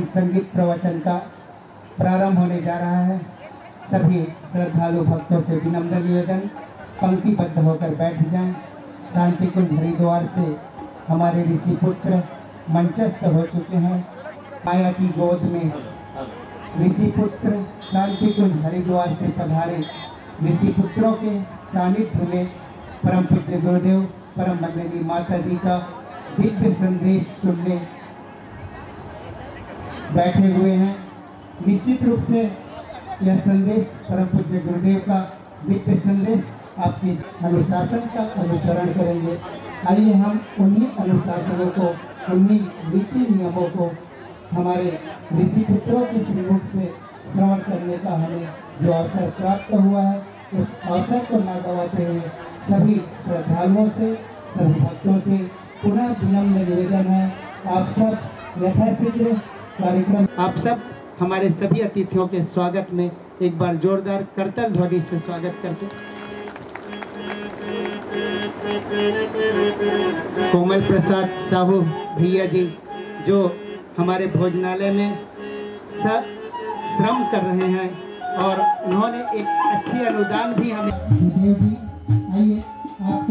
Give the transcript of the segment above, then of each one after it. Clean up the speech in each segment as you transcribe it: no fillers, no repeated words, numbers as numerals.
भजन संगीत प्रवचन का प्रारंभ होने जा रहा है। सभी श्रद्धालु भक्तों से विनम्र निवेदन, पंक्तिबद्ध होकर बैठ जाएं। शांति कुंज हरिद्वार से हमारे ऋषि पुत्र मंचस्थ हो चुके हैं। माया की गोद में ऋषि पुत्र शांति कुंज हरिद्वार से पधारे ऋषि पुत्रों के सानिध्य में परम पूज्य गुरुदेव परम वंदनीय माता जी का दिव्य संदेश सुनने बैठे हुए हैं। निश्चित रूप से यह संदेश परम पूज्य गुरुदेव का दिव्य संदेश आपके अनुशासन का अनुसरण करेंगे। आइए हम उन्हीं अनुशासनों को, उन्हीं नीति नियमों को हमारे ऋषि पुत्रों के श्रीमुख से श्रवण करने का हमें जो अवसर प्राप्त हुआ है, उस अवसर को न गंवाते हुए सभी श्रद्धालुओं से, सभी भक्तों से पुनः विनम्र निवेदन है, आप सब यथाशीघ्र कार्यक्रम, आप सब हमारे सभी अतिथियों के स्वागत में एक बार जोरदार करतल ध्वनि से स्वागत करते। कोमल प्रसाद साहू भैया जी जो हमारे भोजनालय में श्रम कर रहे हैं और उन्होंने एक अच्छी अनुदान भी हमें। आइए आप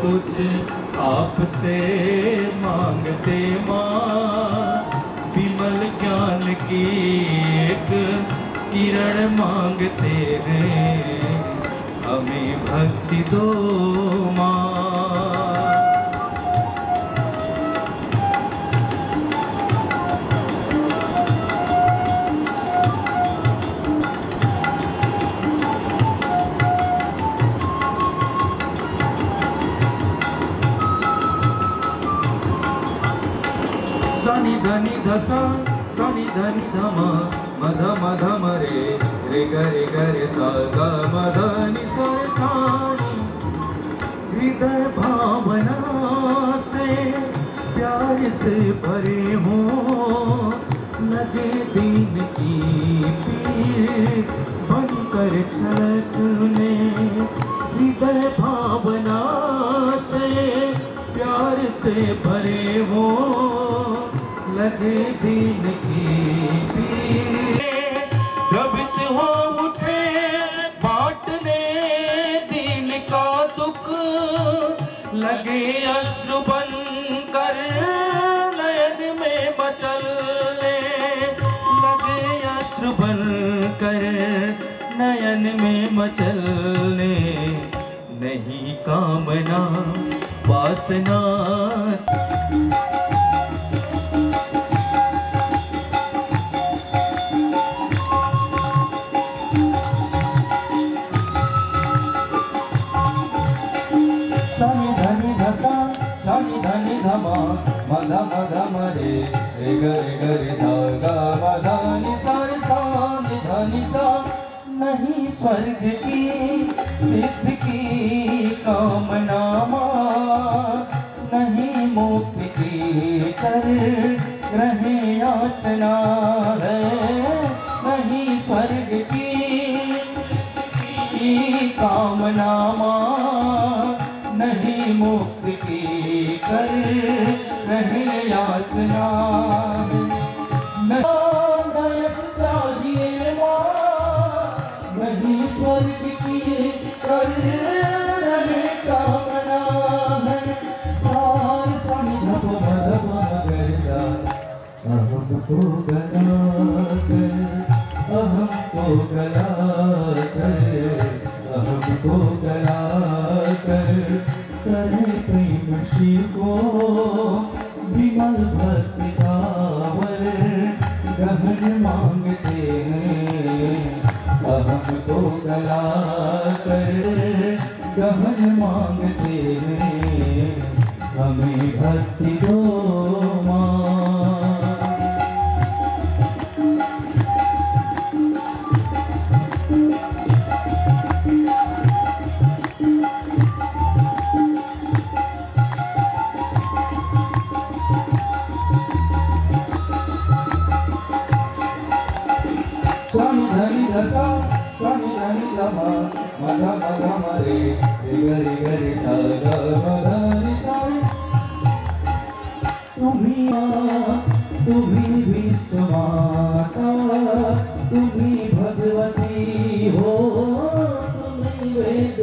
कुछ आपसे मांगते माँ, विमल ज्ञान की एक किरण मांगते हैं, हमें भक्ति दो माँ। सनि धनि धसा सनि धनि धम मध मध मरे रे गरे गरे सा ग मध नि सा सानि। हृदय भावना से प्यार से भरे हो, लगे दीन की पीर बनकर छलकने। हृदय भावना से प्यार से भरे हो, लगे दीन की द्रवित हो उठे बांटने दीन का दुख। लगे अश्रु बनकर नयन में मचलने, लगे अश्रु बनकर नयन में मचलने। नहीं कामना वासना सनि धनि धमा मध मध मरे रे गरे गरे सा ग मध नि सा सा नि धनि सा। नहीं स्वर्ग की सिद्ध की कामना माँ, नहीं मुक्ति की कर रहे याचना है। नहीं स्वर्ग की कामना माँ, नहीं मुक्ति की कर रहे याचना। नयस पर रहे कामना है सार सानी धप मधप मगर जा अहम को गला कर अहम को गला कर अहम को गला कर करे प्रेम शिव को विमल भक्ति धावर गहन मांगते हैं अहम को गला कर गहन मांगते हैं हमें भक्ति दो माँ। स्वामी धनी दसा स्वामी धनी दमा मधा मधा मरे गरी गरी सा मधरी साई तुम्ही विश्व माता तुम्ही भगवती हो तुम्ही वेद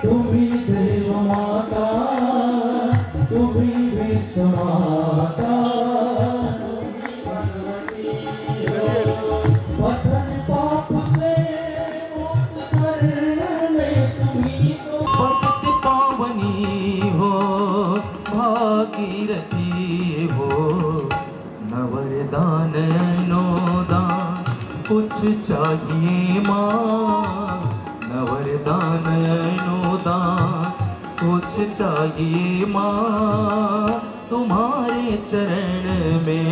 तुम्ही देव माता तुम्ही विश्व माता वतन पाप से मुक्त करने तुम्ही तो भक्त पावनी हो भागीरथी हो नवरदान नोदान कुछ चाहिए माँ नवरदान नोदान कुछ चाहिए माँ तुम्हारे चरण में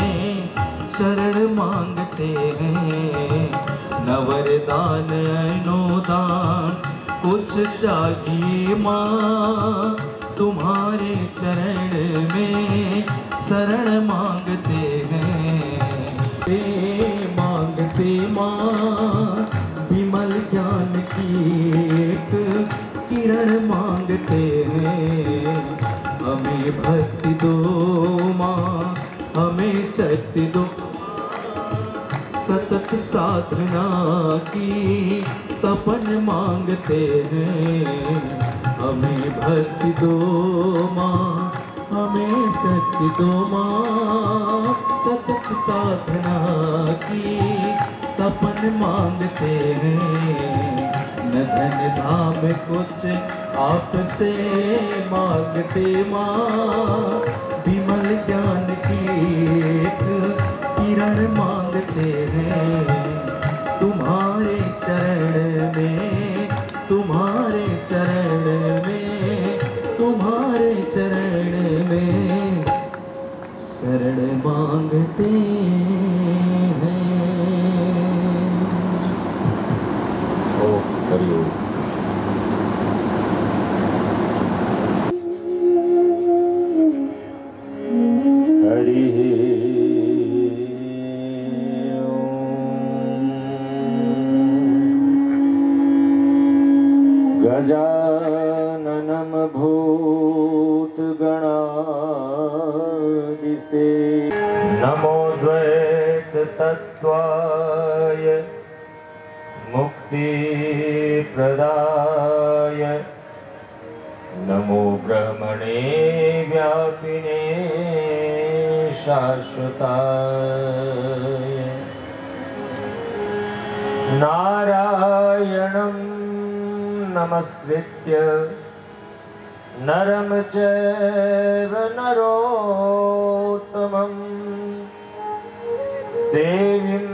शरण मांगते हैं नवरदान नोदान कुछ चाहिए माँ तुम्हारे चरण में शरण मांगते हैं मांगते माँ विमल ज्ञान की एक किरण मांगते हैं हमें भक्ति दो माँ हमें शक्ति दो सतत साधना की तपन मांगते हैं हमें भक्ति दो माँ हमें शक्ति दो माँ सतत साधना की तपन मांगते हैं न धन धाम कुछ आपसे मांगते माँ विमल ज्ञान की एक किरण मांगते हैं तुम्हारे चरण में तुम्हारे चरण में तुम्हारे चरण में शरण मांगते हैं। ओ हरिओम। गजाननं भूतगणादिसे नमो द्वैत तत्त्वाय मुक्तिप्रदाय नमो ब्रह्मणे व्यापिने शाश्वताय नारायणं नमस्कृत्य नरं चैव नरोत्तमं देवीं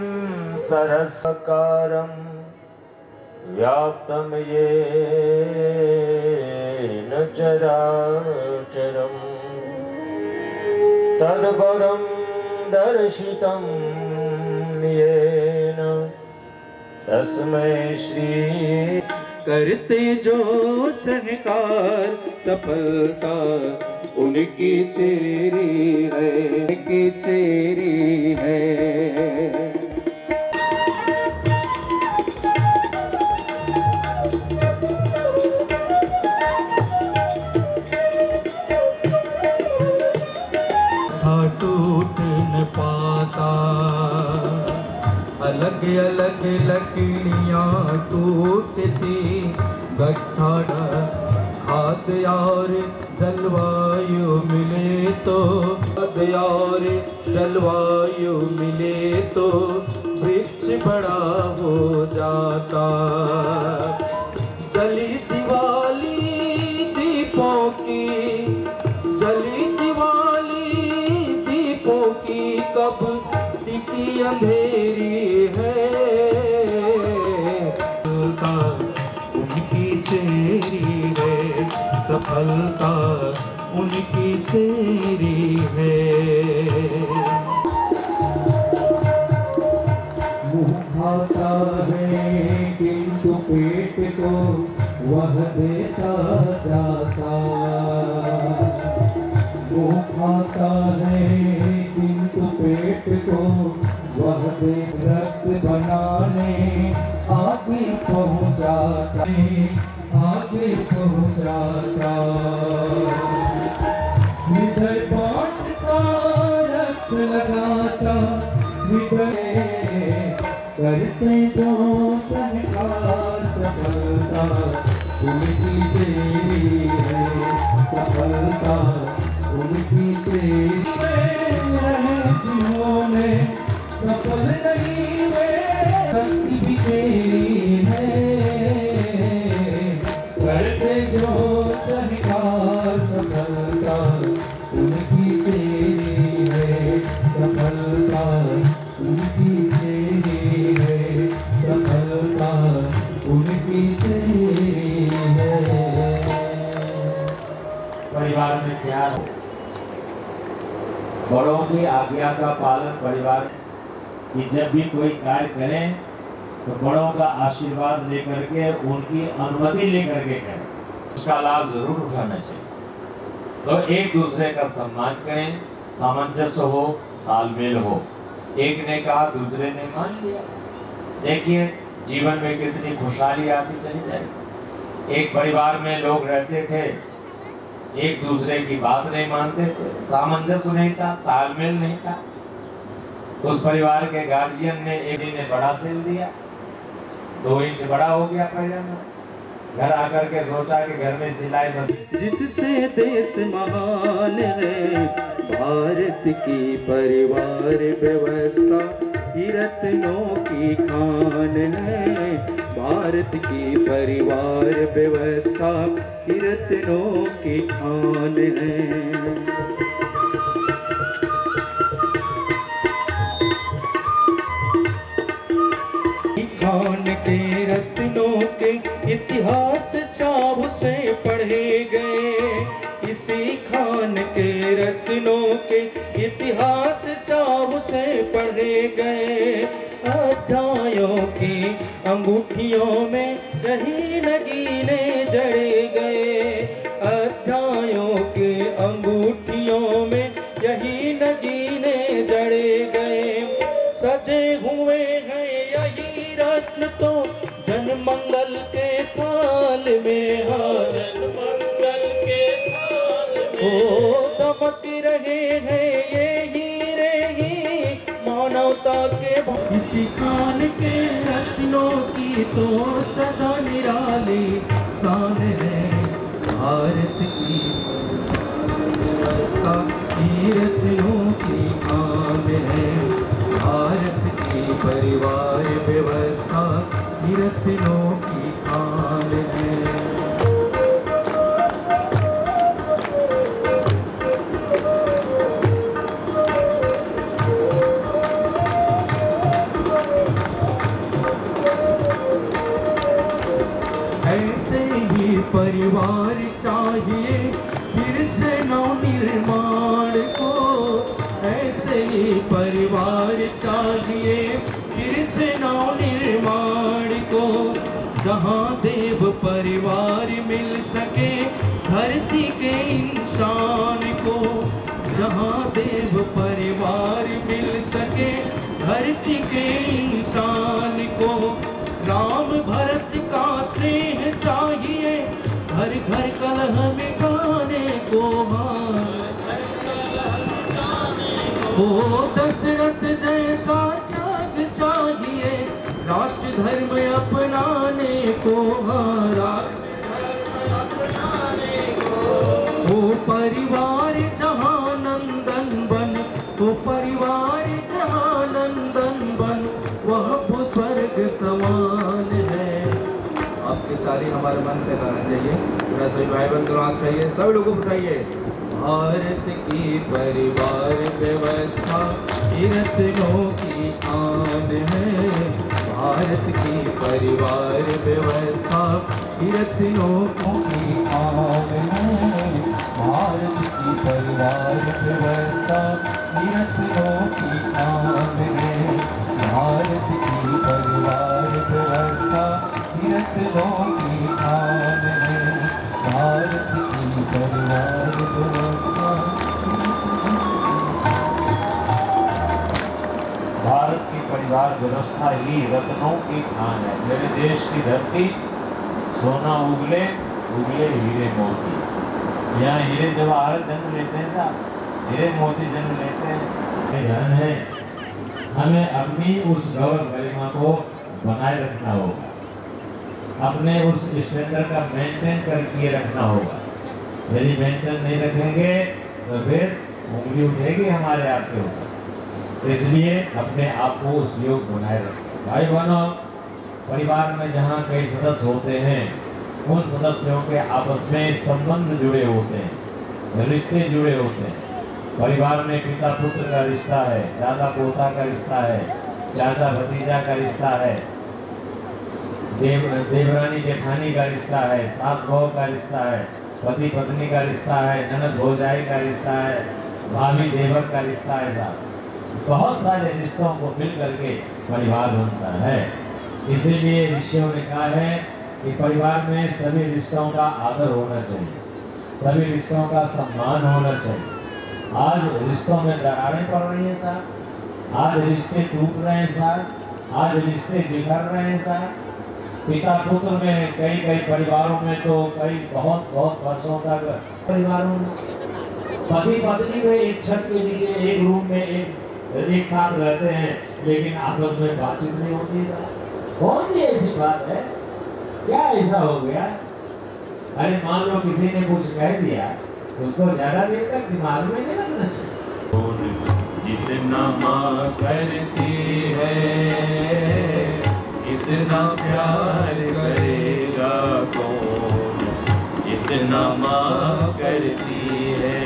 सरस्वकारं व्याप्तं येन चराचरं तद्पदं दर्शितं येन तस्मै श्री करते जो सहकार सफलता उनकी चेरी है उनकी चेरी है। टूट न पाता अलग अलग लकड़ियाँ टूटती, गट्ठा खाद और जलवायु मिले तो, खाद और जलवायु मिले तो वृक्ष बड़ा हो जाता। जली दिवाली दीपों की, जली दिवाली दीपों की, कब टिकी अंधेरी है। सफलता उनकी चेरी है, सफलता उनकी चेरी है। मुँह खाता है किंतु पेट को वह देता जाता। मुँह खाता है किंतु पेट को वह दे, रक्त बनाने आगे पहुँचाता, आगे पहुँचाता। हृदय बांटता रक्त लगाता, हृदय करते जो सहकार, सफलता उनकी चेरी है, सफलता उनकी चेरी है। जिन्होंने सफल नहीं वे शक्ति भी तेरी है, करते जो सहकार, सफलता उनकी चेरी है, सफलता उनकी चेरी है, सफलता उनकी चेरी है। परिवार में प्यार हो, बड़ों की आज्ञा का पालन परिवार कि जब भी कोई कार्य करें तो बड़ों का आशीर्वाद लेकर के, उनकी अनुमति लेकर के करें, उसका लाभ जरूर उठाना चाहिए। तो एक दूसरे का सम्मान करें, सामंजस्य हो, तालमेल हो। एक ने कहा दूसरे ने मान लिया। देखिए जीवन में कितनी खुशहाली आती चली जाएगी। एक परिवार में लोग रहते थे, एक दूसरे की बात नहीं मानते थे, सामंजस्य नहीं था, तालमेल नहीं था। उस परिवार के गार्जियन ने एक ने बड़ा सिल दिया, 2 इंच बड़ा हो गया पैजामा। घर आकर के सोचा कि घर में सिलाई मशीन, जिससे देश महान है भारत की परिवार व्यवस्था, ही रत्नों की खान है भारत की परिवार व्यवस्था, ही रत्नों की खान है। खान के रत्नों के इतिहास चाव से पढ़े गए, इसी खान के रत्नों के इतिहास चाव से पढ़े गए। अध्यायों की अंगूठियों में यही नगीने जड़े गए, अध्यायों के अंगूठियों में यही नगीने जड़े गए। सजे हुए हैं यही रत्न तो जनमंगल के थाल में, जन मंगल के थाल में दमक रहे हैं ये हीरे ही मानवता के। इसी खान के रत्नों की तो सदा निराली शान है भारत की व्यवस्था, ही रत्नों की खान है भारत की परिवार व्यवस्था, ही रत्नों की खान है। ऐसे ही परिवार चाहिए फिर से नवनिर्माण को, ऐसे ही परिवार चाहिए फिर से नवनिर्माण को। जहाँ देव परिवार मिल सके धरती के इंसान को, जहाँ देव परिवार मिल सके धरती के इंसान को। राम भरत का स्नेह चाहिए हर घर कलह मिटाने को, ओ दशरथ जैसा त्याग चाहिए राष्ट्र धर्म अपनाने को, वो परिवार जहाँ नंदन बन, वो परिवार जहाँ नंदन बन, वह वो स्वर्ग समान है। आपकी ताली हमारे मन से गाना चाहिए। मेरा सभी भाई बंधु हाथ उठाइए, सभी लोगों को उठाइए। भारत की परिवार व्यवस्था रत्नों की आन है। भारत की परिवार व्यवस्था रत्नों की आन है। भारत की परिवार व्यवस्था रत्नों की आन है। भारत की परिवार व्यवस्था रत्नों की आन है। भारत की परिवार व्यवस्था। भारत की परिवार व्यवस्था ही रत्नों की खान है। मेरे देश की धरती सोना उगले उगले हीरे मोती। यहाँ हीरे जवाहर जन्म लेते हैं साहब, हीरे मोती जन्म लेते हैं। ध्यान है, हमें अपनी उस गौरव गरिमा को बनाए रखना होगा, अपने उस स्टैंडर्ड का मेंटेन करके रखना होगा। यदि मेंटेन नहीं रखेंगे तो फिर उंगली उठेगी हमारे आपके ऊपर। इसलिए अपने आप को उस योग बनाए रखें। भाई बहनों, परिवार में जहाँ कई सदस्य होते हैं, उन सदस्यों के आपस में संबंध जुड़े होते हैं, रिश्ते जुड़े होते हैं। परिवार में पिता पुत्र का रिश्ता है, दादा पोता का रिश्ता है, चाचा भतीजा का रिश्ता है, देवरानी जेठानी का रिश्ता है, सास बहू का रिश्ता है, पति पत्नी का रिश्ता है, ननद भौजाई का रिश्ता है, भाभी देवर का रिश्ता है। साहब बहुत सारे रिश्तों को मिल करके परिवार बनता है। इसीलिए ऋषियों ने कहा है कि परिवार में सभी रिश्तों का आदर होना चाहिए, सभी रिश्तों का सम्मान होना चाहिए। आज रिश्तों में दरारें पड़ रही हैं साहब, आज रिश्ते टूट रहे हैं साहब, आज रिश्ते बिखर रहे हैं साहब। पिता पुत्र में कई परिवारों में तो कई बहुत वर्षों तक परिवारों में पति पत्नी में एक छत के नीचे एक रूम में एक साथ रहते हैं, लेकिन आपस में बातचीत नहीं होती है। कौन सी ऐसी बात है, क्या ऐसा हो गया? अरे मान लो किसी ने कुछ कह दिया, उसको ज्यादा देर तक दिमाग में नहीं रखना चाहिए। जितना माँ करती है इतना प्यार करेगा कौन, जितना माँ करती है।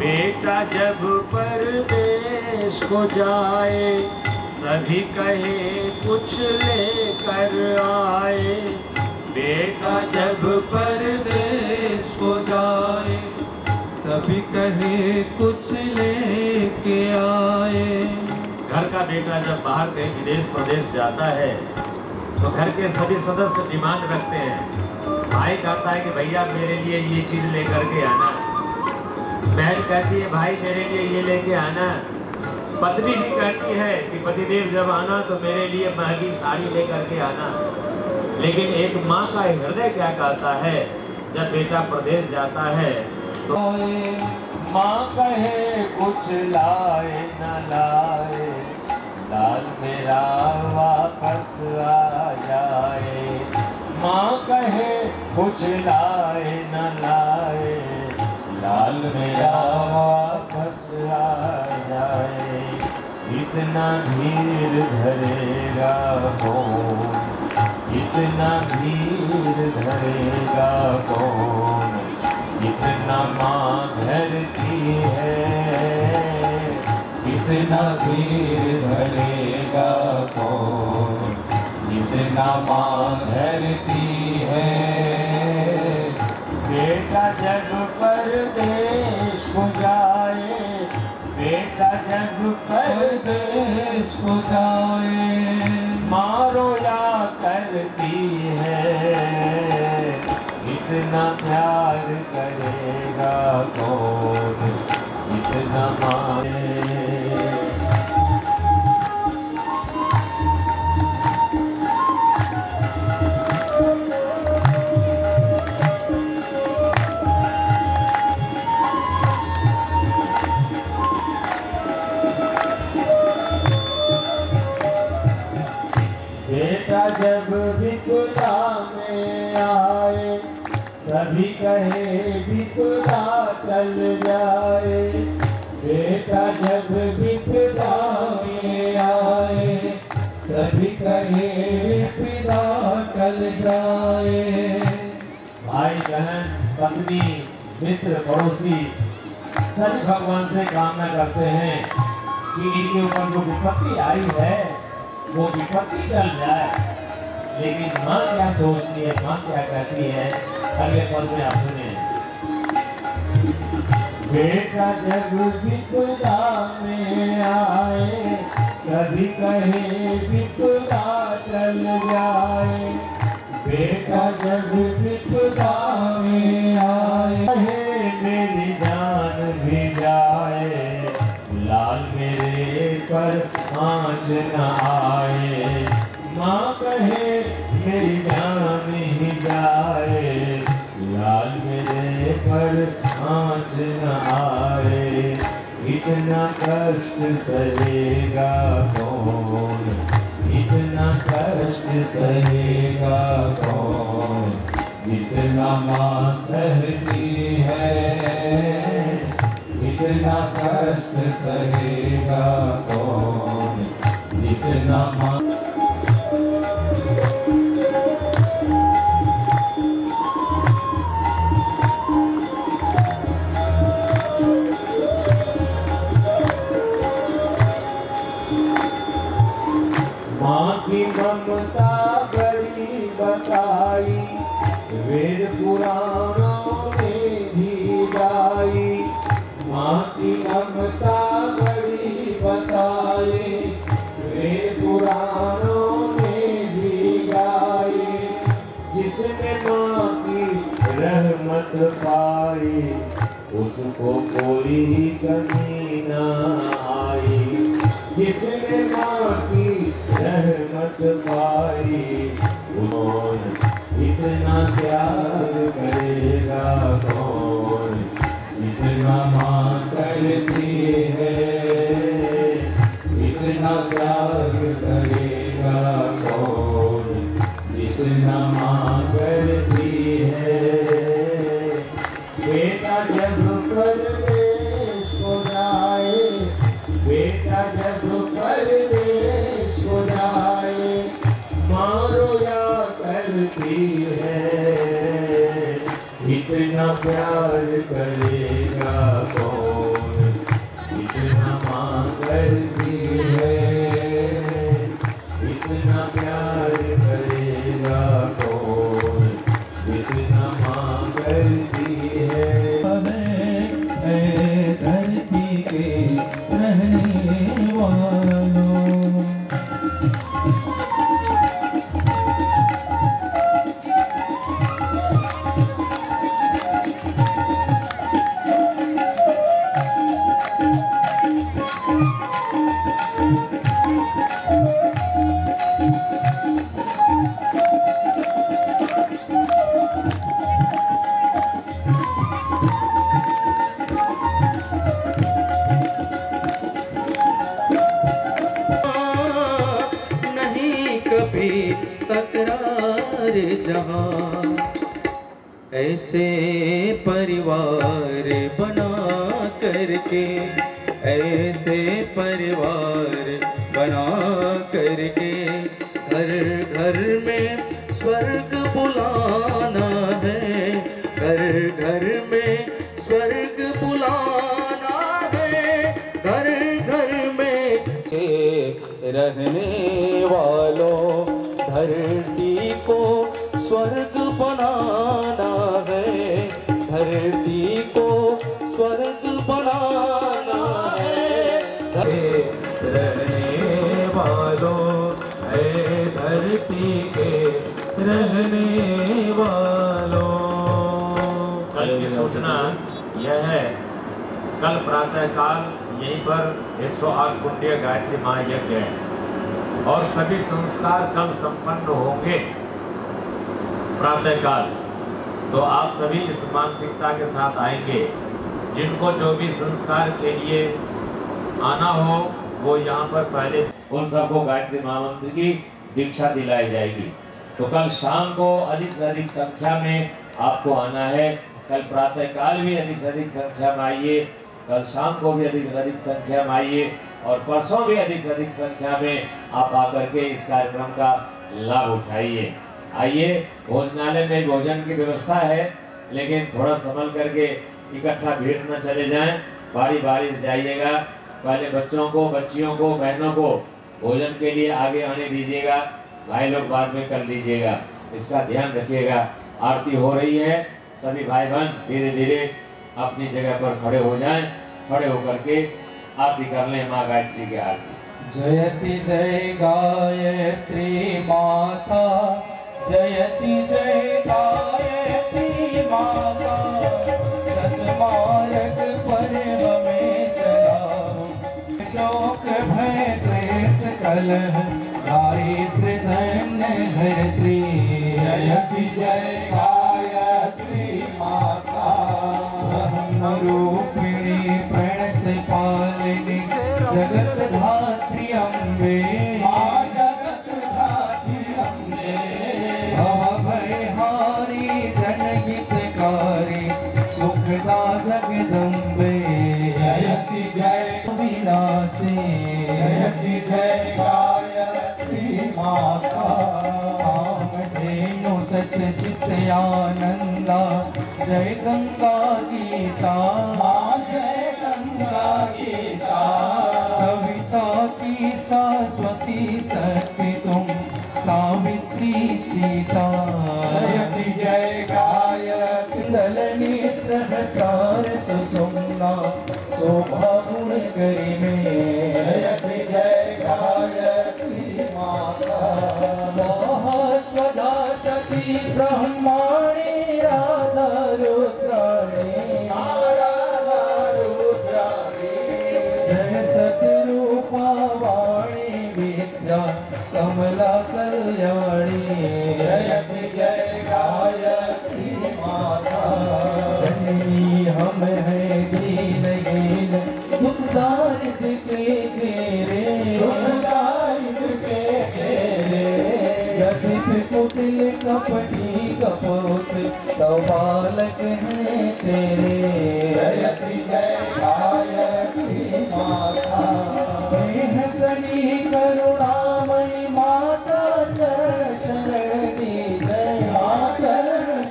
बेटा जब परदेश को जाए, सभी कहे कुछ लेकर आए। बेटा जब परदेश को जाए, सभी कहे कुछ लेके आए। घर का बेटा जब बाहर कहीं विदेश प्रदेश जाता है तो घर के सभी सदस्य डिमांड रखते हैं। भाई कहता है कि भैया मेरे लिए ये चीज लेकर के आना, बहन कहती है भाई मेरे लिए ये लेके आना, पत्नी भी कहती है कि पतिदेव जब आना तो मेरे लिए महंगी साड़ी लेकर के आना। लेकिन एक माँ का हृदय क्या कहता है जब बेटा प्रदेश जाता है तो माँ कहे कुछ लाए न लाए, लाल मेरा वापस आ जाए। माँ कहे कुछ लाए न लाए, लाल मेरा वापस आ जाए। इतना धीर धरेगा कौन, इतना धीर धरेगा कौन, जितना माँ धरती है। इतना धीर धरेगा कौन, जितना माँ धरती है। बेटा जब परदेश को जाए, बेटा जब परदेश को जाए, माँ रोया करती है। इतना प्यार करेगा कौन, इतना माँ जब विपदा में आए, सभी कहे विपदा टल जाए। बेटा जब विपदा में आए, सभी कहे विपदा टल जाए। भाई बहन पत्नी मित्र पड़ोसी सभी भगवान से कामना करते हैं कि इनके ऊपर जो विपत्ति आई है वो विपत्ति टल जाए। लेकिन माँ क्या सोचती है, माँ क्या कहती है, अगले पद में आप सुनिए। बेटा जब विपदा में आए, सभी कहे विपदा टल जाए। बेटा जब विपदा में आए, मेरी जान भी जाए, लाल मेरे पर आँच न आए। माँ कहे मेरी जान ही जाए, लाल मेरे पर आँच न आए। इतना कष्ट सहेगा कौन, इतना कष्ट सहेगा कौन, जितना माँ सहती है। इतना कष्ट सहेगा कौन, जितना माँ। माँ की ममता बड़ी बताई, वेद पुराणों में भी गाई। माँ की ममता बड़ी बताई, वेद पुराणों में भी गाई। जिसने माँ की रहमत पाई, उसको कोई कमी न आई। जिसने माँ की रहमत पाई, कौन इतना त्याग करेगा कौन, इतना माँ करती है। इतना त्याग करेगा कौन, इतना माँ करती है। बेटा जब परदेश को जाए, बेटा जब परदेश को जाए, माँ रोया करती है। इतना प्यार करेगा कौन, इतना माँ करती है। इतना प्यार करेगा कौन, इतना माँ करती है। धरती के रहने वालों, तकरार जहाँ, ऐसे परिवार बना करके, ऐसे परिवार बना करके, घर घर में स्वर्ग बुलाना है। घर घर में स्वर्ग बुलाना है। घर घर में रहने वालों, धरती को स्वर्ग बनाना है। धरती को स्वर्ग बनाना है। रहने वालों, है धरती के रहने वालों। कल की सूचना यह है, कल प्रातः काल यहीं पर 108 कुंडीय गायत्री महायज्ञ है और सभी संस्कार कल संपन्न होंगे प्रातः काल। तो आप सभी इस मानसिकता के साथ आएंगे, जिनको जो भी संस्कार के लिए आना हो वो यहाँ पर पहले उन सबको गायत्री महामंत्र की दीक्षा दिलाई जाएगी। तो कल शाम को अधिक से अधिक संख्या में आपको आना है। कल प्रातः काल भी अधिक से अधिक संख्या में आइए, कल शाम को भी अधिक से अधिक संख्या में आइए और परसों भी अधिक से अधिक संख्या में आप आकर के इस कार्यक्रम का लाभ उठाइए। आइए, भोजनालय में भोजन की व्यवस्था है, लेकिन थोड़ा संभल करके इकट्ठा भीड़ न चले जाएं, बारी बारी से जाइएगा। पहले बच्चों को, बच्चियों को, बहनों को भोजन के लिए आगे आने दीजिएगा, भाई लोग बाद में कर लीजिएगा, इसका ध्यान रखिएगा। आरती हो रही है, सभी भाई बहन धीरे धीरे अपनी जगह पर खड़े हो जाएं, खड़े होकर के आरती कर लें माँ गायत्री की आरती। जयति जय गायत्री माता, जयति जय गायत्री माता, सन्मार्ग पर हमें चलाओ, शोक भय क्लेश कलह दारिद्र्य धन हरत्री। जयति जय गायत्री माता, ब्रह्म रूपिणी प्रणत पालिनी, जगत धात्री अम्बे, माँ जगत धात्री अम्बे, भव भयहारी जनहितकारी, सुखदा जगदम्बे। जयति जय विनाशी, जयति जय गायत्री माता, कामधेनु सतचित आनंदा, जय गंगा गीता, माँ जय गंगा गीता, सविता की शाश्वती शक्ति तुम, सावित्री सीता। जयति जय गायत्री दलनी सहसार सुषुम्ना, शोभा गुण करी में। जयति जय गायत्री माता, स्वदा सची ब्रह्माणी राधा रुद्राणी, राधा रुद्राणी, जय सतरूपा वाणी विद्या कमला कल्याणी। जयति जय गायत्री माता, जननी हम है दीन हीन, दुख दारिद्र के घेरे, दुखदारिद्र के घेरे, गदित कुटिल कपटी कपोत, तव बालक हैं तेरे। जयति जय गायत्री माता, स्नेह सनी करुणामयी माता, चरण शरण जय माता,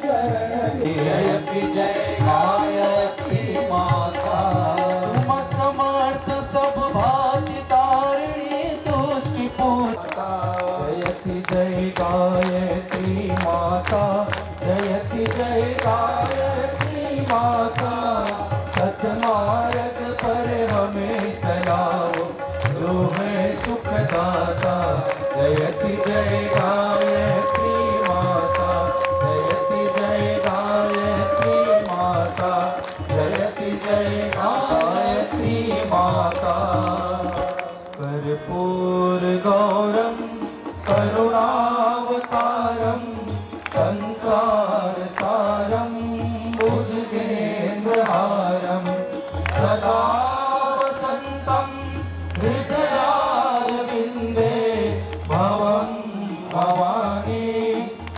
शरण जयति जय गायत्री माता, तुम समर्थ सब भाग्य तारिणी, तुष्टि पूता। जयति जय गायत्री माता, जयति जय गायत्री माता, सतमार्ग पर हमें चलाओ, जो है सुखदाता। जयति जय गायत्री माता, जयति जय गायत्री माता, जयति जय गायत्री माता। कर्पूर गौरम करुणावतारम, संसार सारम भुजगेन्द्रहारम, सदा वसन्तं हृदयारविन्दे, भवं भवानी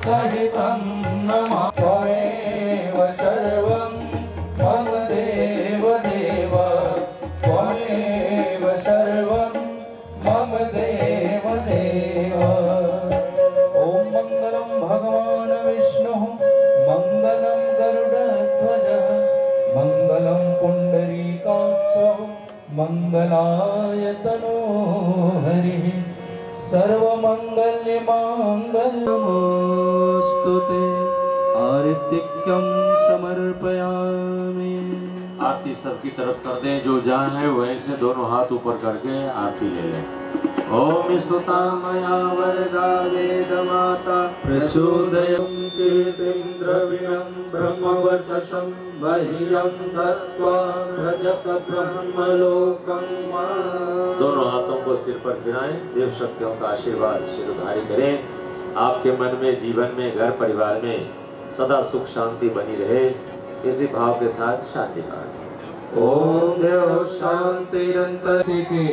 सहितं नमामि। त्वमेव सर्वं मम देव देव, त्वमेव सर्वं मम देव देव। ओम मंगलम भगवान विष्णु, मंगलम गरुड़ध्वज, मंगलम पुंडरीकाक्षो, मंगलाय तनोहरि, सर्वमंगल्य मांगल्यमोस्तुते। आरतिक्यं समर्पयामि। आरती सबकी तरफ कर दें, जो जहाँ है वहीं से दोनों हाथ ऊपर करके आरती ले लें। ओम स्तुता मया वरदा वेदमाता, प्रचोदयं कीर्तिन्द्रविणं ब्रह्मवर्चसं, मह्यं दत्त्वा व्रजत ब्रह्मलोकं माम्। दोनों हाथों को सिर पर फिराएं, देव शक्तियों का आशीर्वाद शिरोधारी करें। आपके मन में, जीवन में, घर परिवार में सदा सुख शांति बनी रहे, इसी भाव के साथ शांति पाएं। ओम देव शांतिरंतर की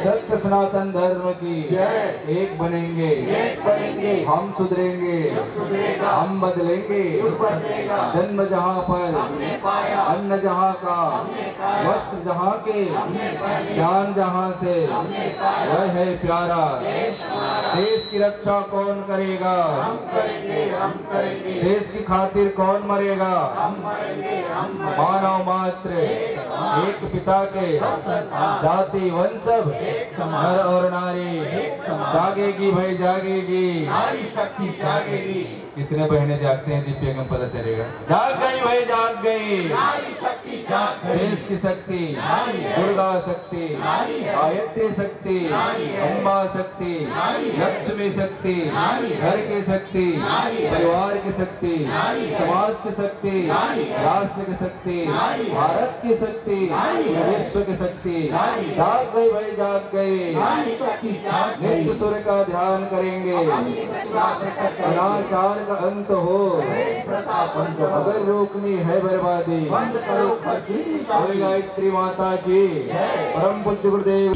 सत्य सनातन धर्म की एक बनेंगे हम सुधरेंगे हम बदलेंगे जन्म जहाँ पर अन्न जहाँ का वस्त्र जहाँ के ज्ञान जहाँ से वह है प्यारा। देश की रक्षा कौन करेगा? देश की खातिर कौन मरेगा? मानव मात्र एक पिता के जाति वंश सब नर और नारी जागेगी भाई जागेगी, नारी शक्ति जागेगी। कितने बहनें जागते हैं दिव्यांगम पता चलेगा। जाग गई भाई जाग गई, नारी शक्ति जाग गई। देश की शक्ति दुर्गा शक्ति, गायत्री शक्ति, अम्बा शक्ति, लक्ष्मी शक्ति, घर की शक्ति, परिवार की शक्ति, समाज की शक्ति, राष्ट्र की शक्ति, भारत की शक्ति, विश्व की शक्ति। जाग गई भाई जाग गई। नित्य सूर्य का ध्यान करेंगे, अनाचार का अंत हो, अगर रोकनी है बर्बादी। श्री गायत्री माता की परम पूज्य गुरुदेव।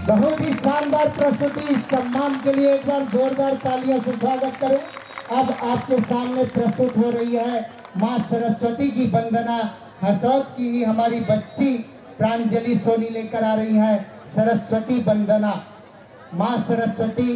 बहुत ही शानदार प्रस्तुति। इस सम्मान के लिए एक बार जोरदार तालियों से स्वागत करें। अब आपके सामने प्रस्तुत हो रही है माँ सरस्वती की वंदना। हसौद की ही हमारी बच्ची प्रांजलि सोनी लेकर आ रही है सरस्वती वंदना। माँ सरस्वती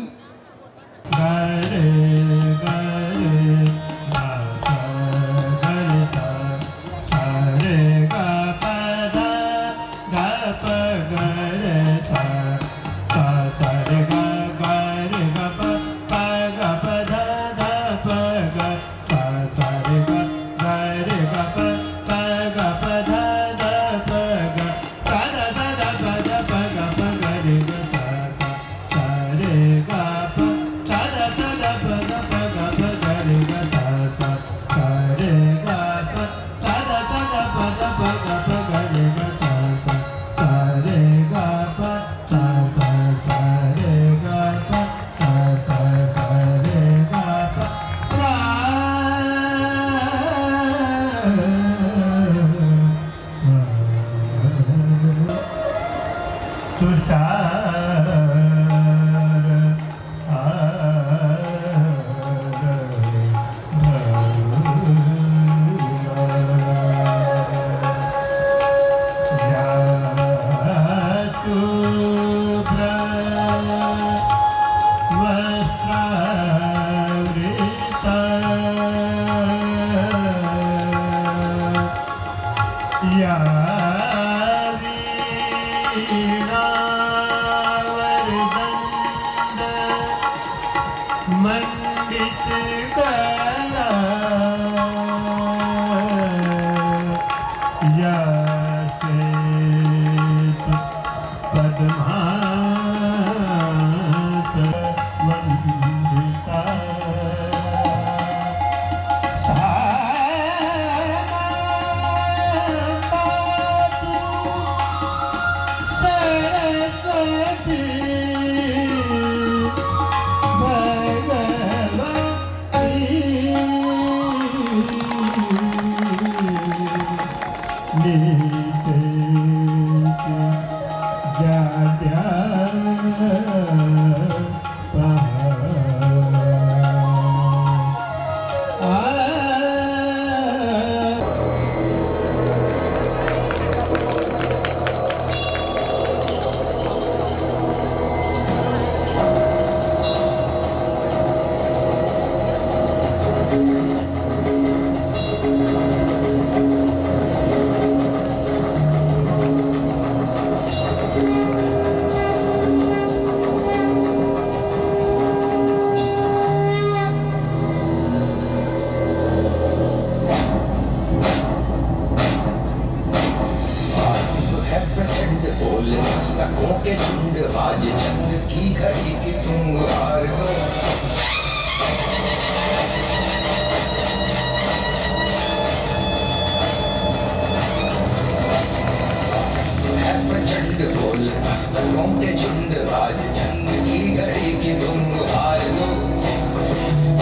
के झुंड आज जंग की घड़ी की तुम गुहार दो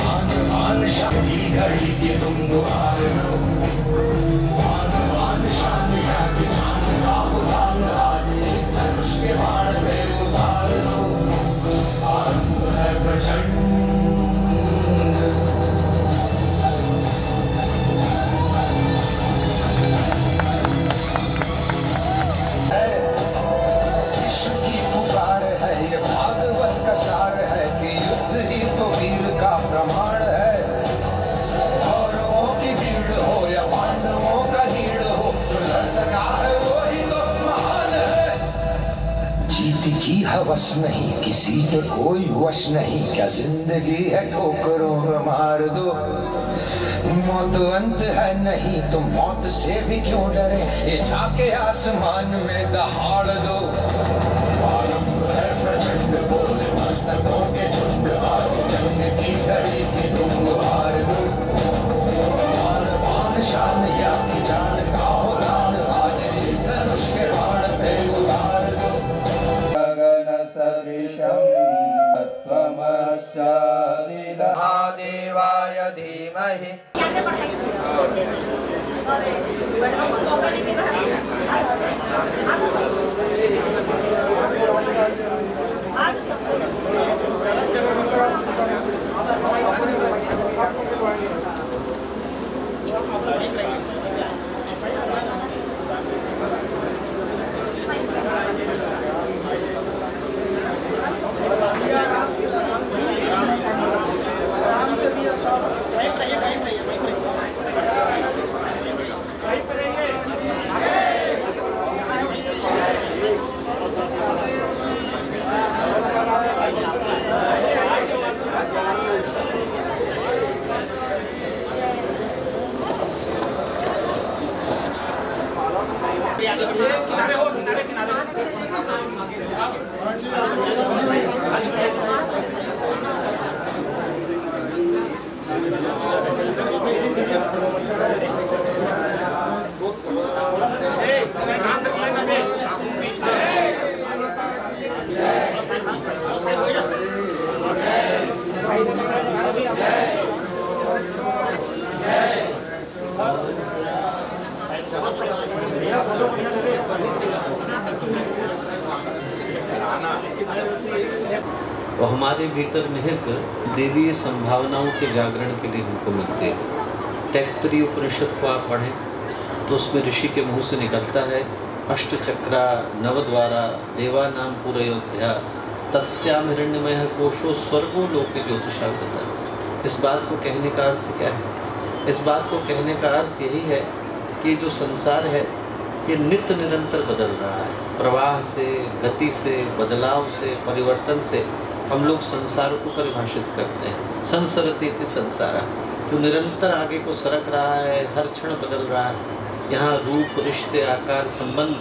आन आन शान की घड़ी की तुम गुहार दो आन आन शान या की जान का उदान आज एक धनुष के बाण में उतार दो आरंभ है प्रचंड प्रमाण है कौरवों की भीड़ हो या पांडवों का हीड़ हो जो लड़ सका है वो ही तो महान है जीत की हवस नहीं किसी पे कोई वश नहीं क्या जिंदगी है ठोकरों को मार दो मौत अंत है नहीं तो मौत से भी क्यों डरे ये जाके आसमान में दहाड़ दो आरंभ है प्रचंड बोले मस्तकों के झुंड आज जंग की घड़ी की तुम गुहार दो आन आन शान या की जान का उदान आज एक धनुष के बाण पे उतार दो गगन सदृशं तत्त्वमस्यादि महादेवाय धीमहि वो हमारे भीतर निहित देवीय संभावनाओं के जागरण के लिए हमको मिलते हैं। तैत्तरीय उपनिषद को आप पढ़ें तो उसमें ऋषि के मुंह से निकलता है अष्टचक्रा नवद्वारा देवानाम पुरयोध्या तस्याम हिरण्यमय कोशो स्वर्गो लोके ज्योतिषा वृता। इस बात को कहने का अर्थ क्या है? इस बात को कहने का अर्थ यही है कि जो संसार है ये नित्य निरंतर बदल रहा है। प्रवाह से, गति से, बदलाव से, परिवर्तन से हम लोग संसार को परिभाषित करते हैं। संसरति इति संसारा, जो निरंतर आगे को सरक रहा है, हर क्षण बदल रहा है। यहाँ रूप, रिश्ते, आकार, संबंध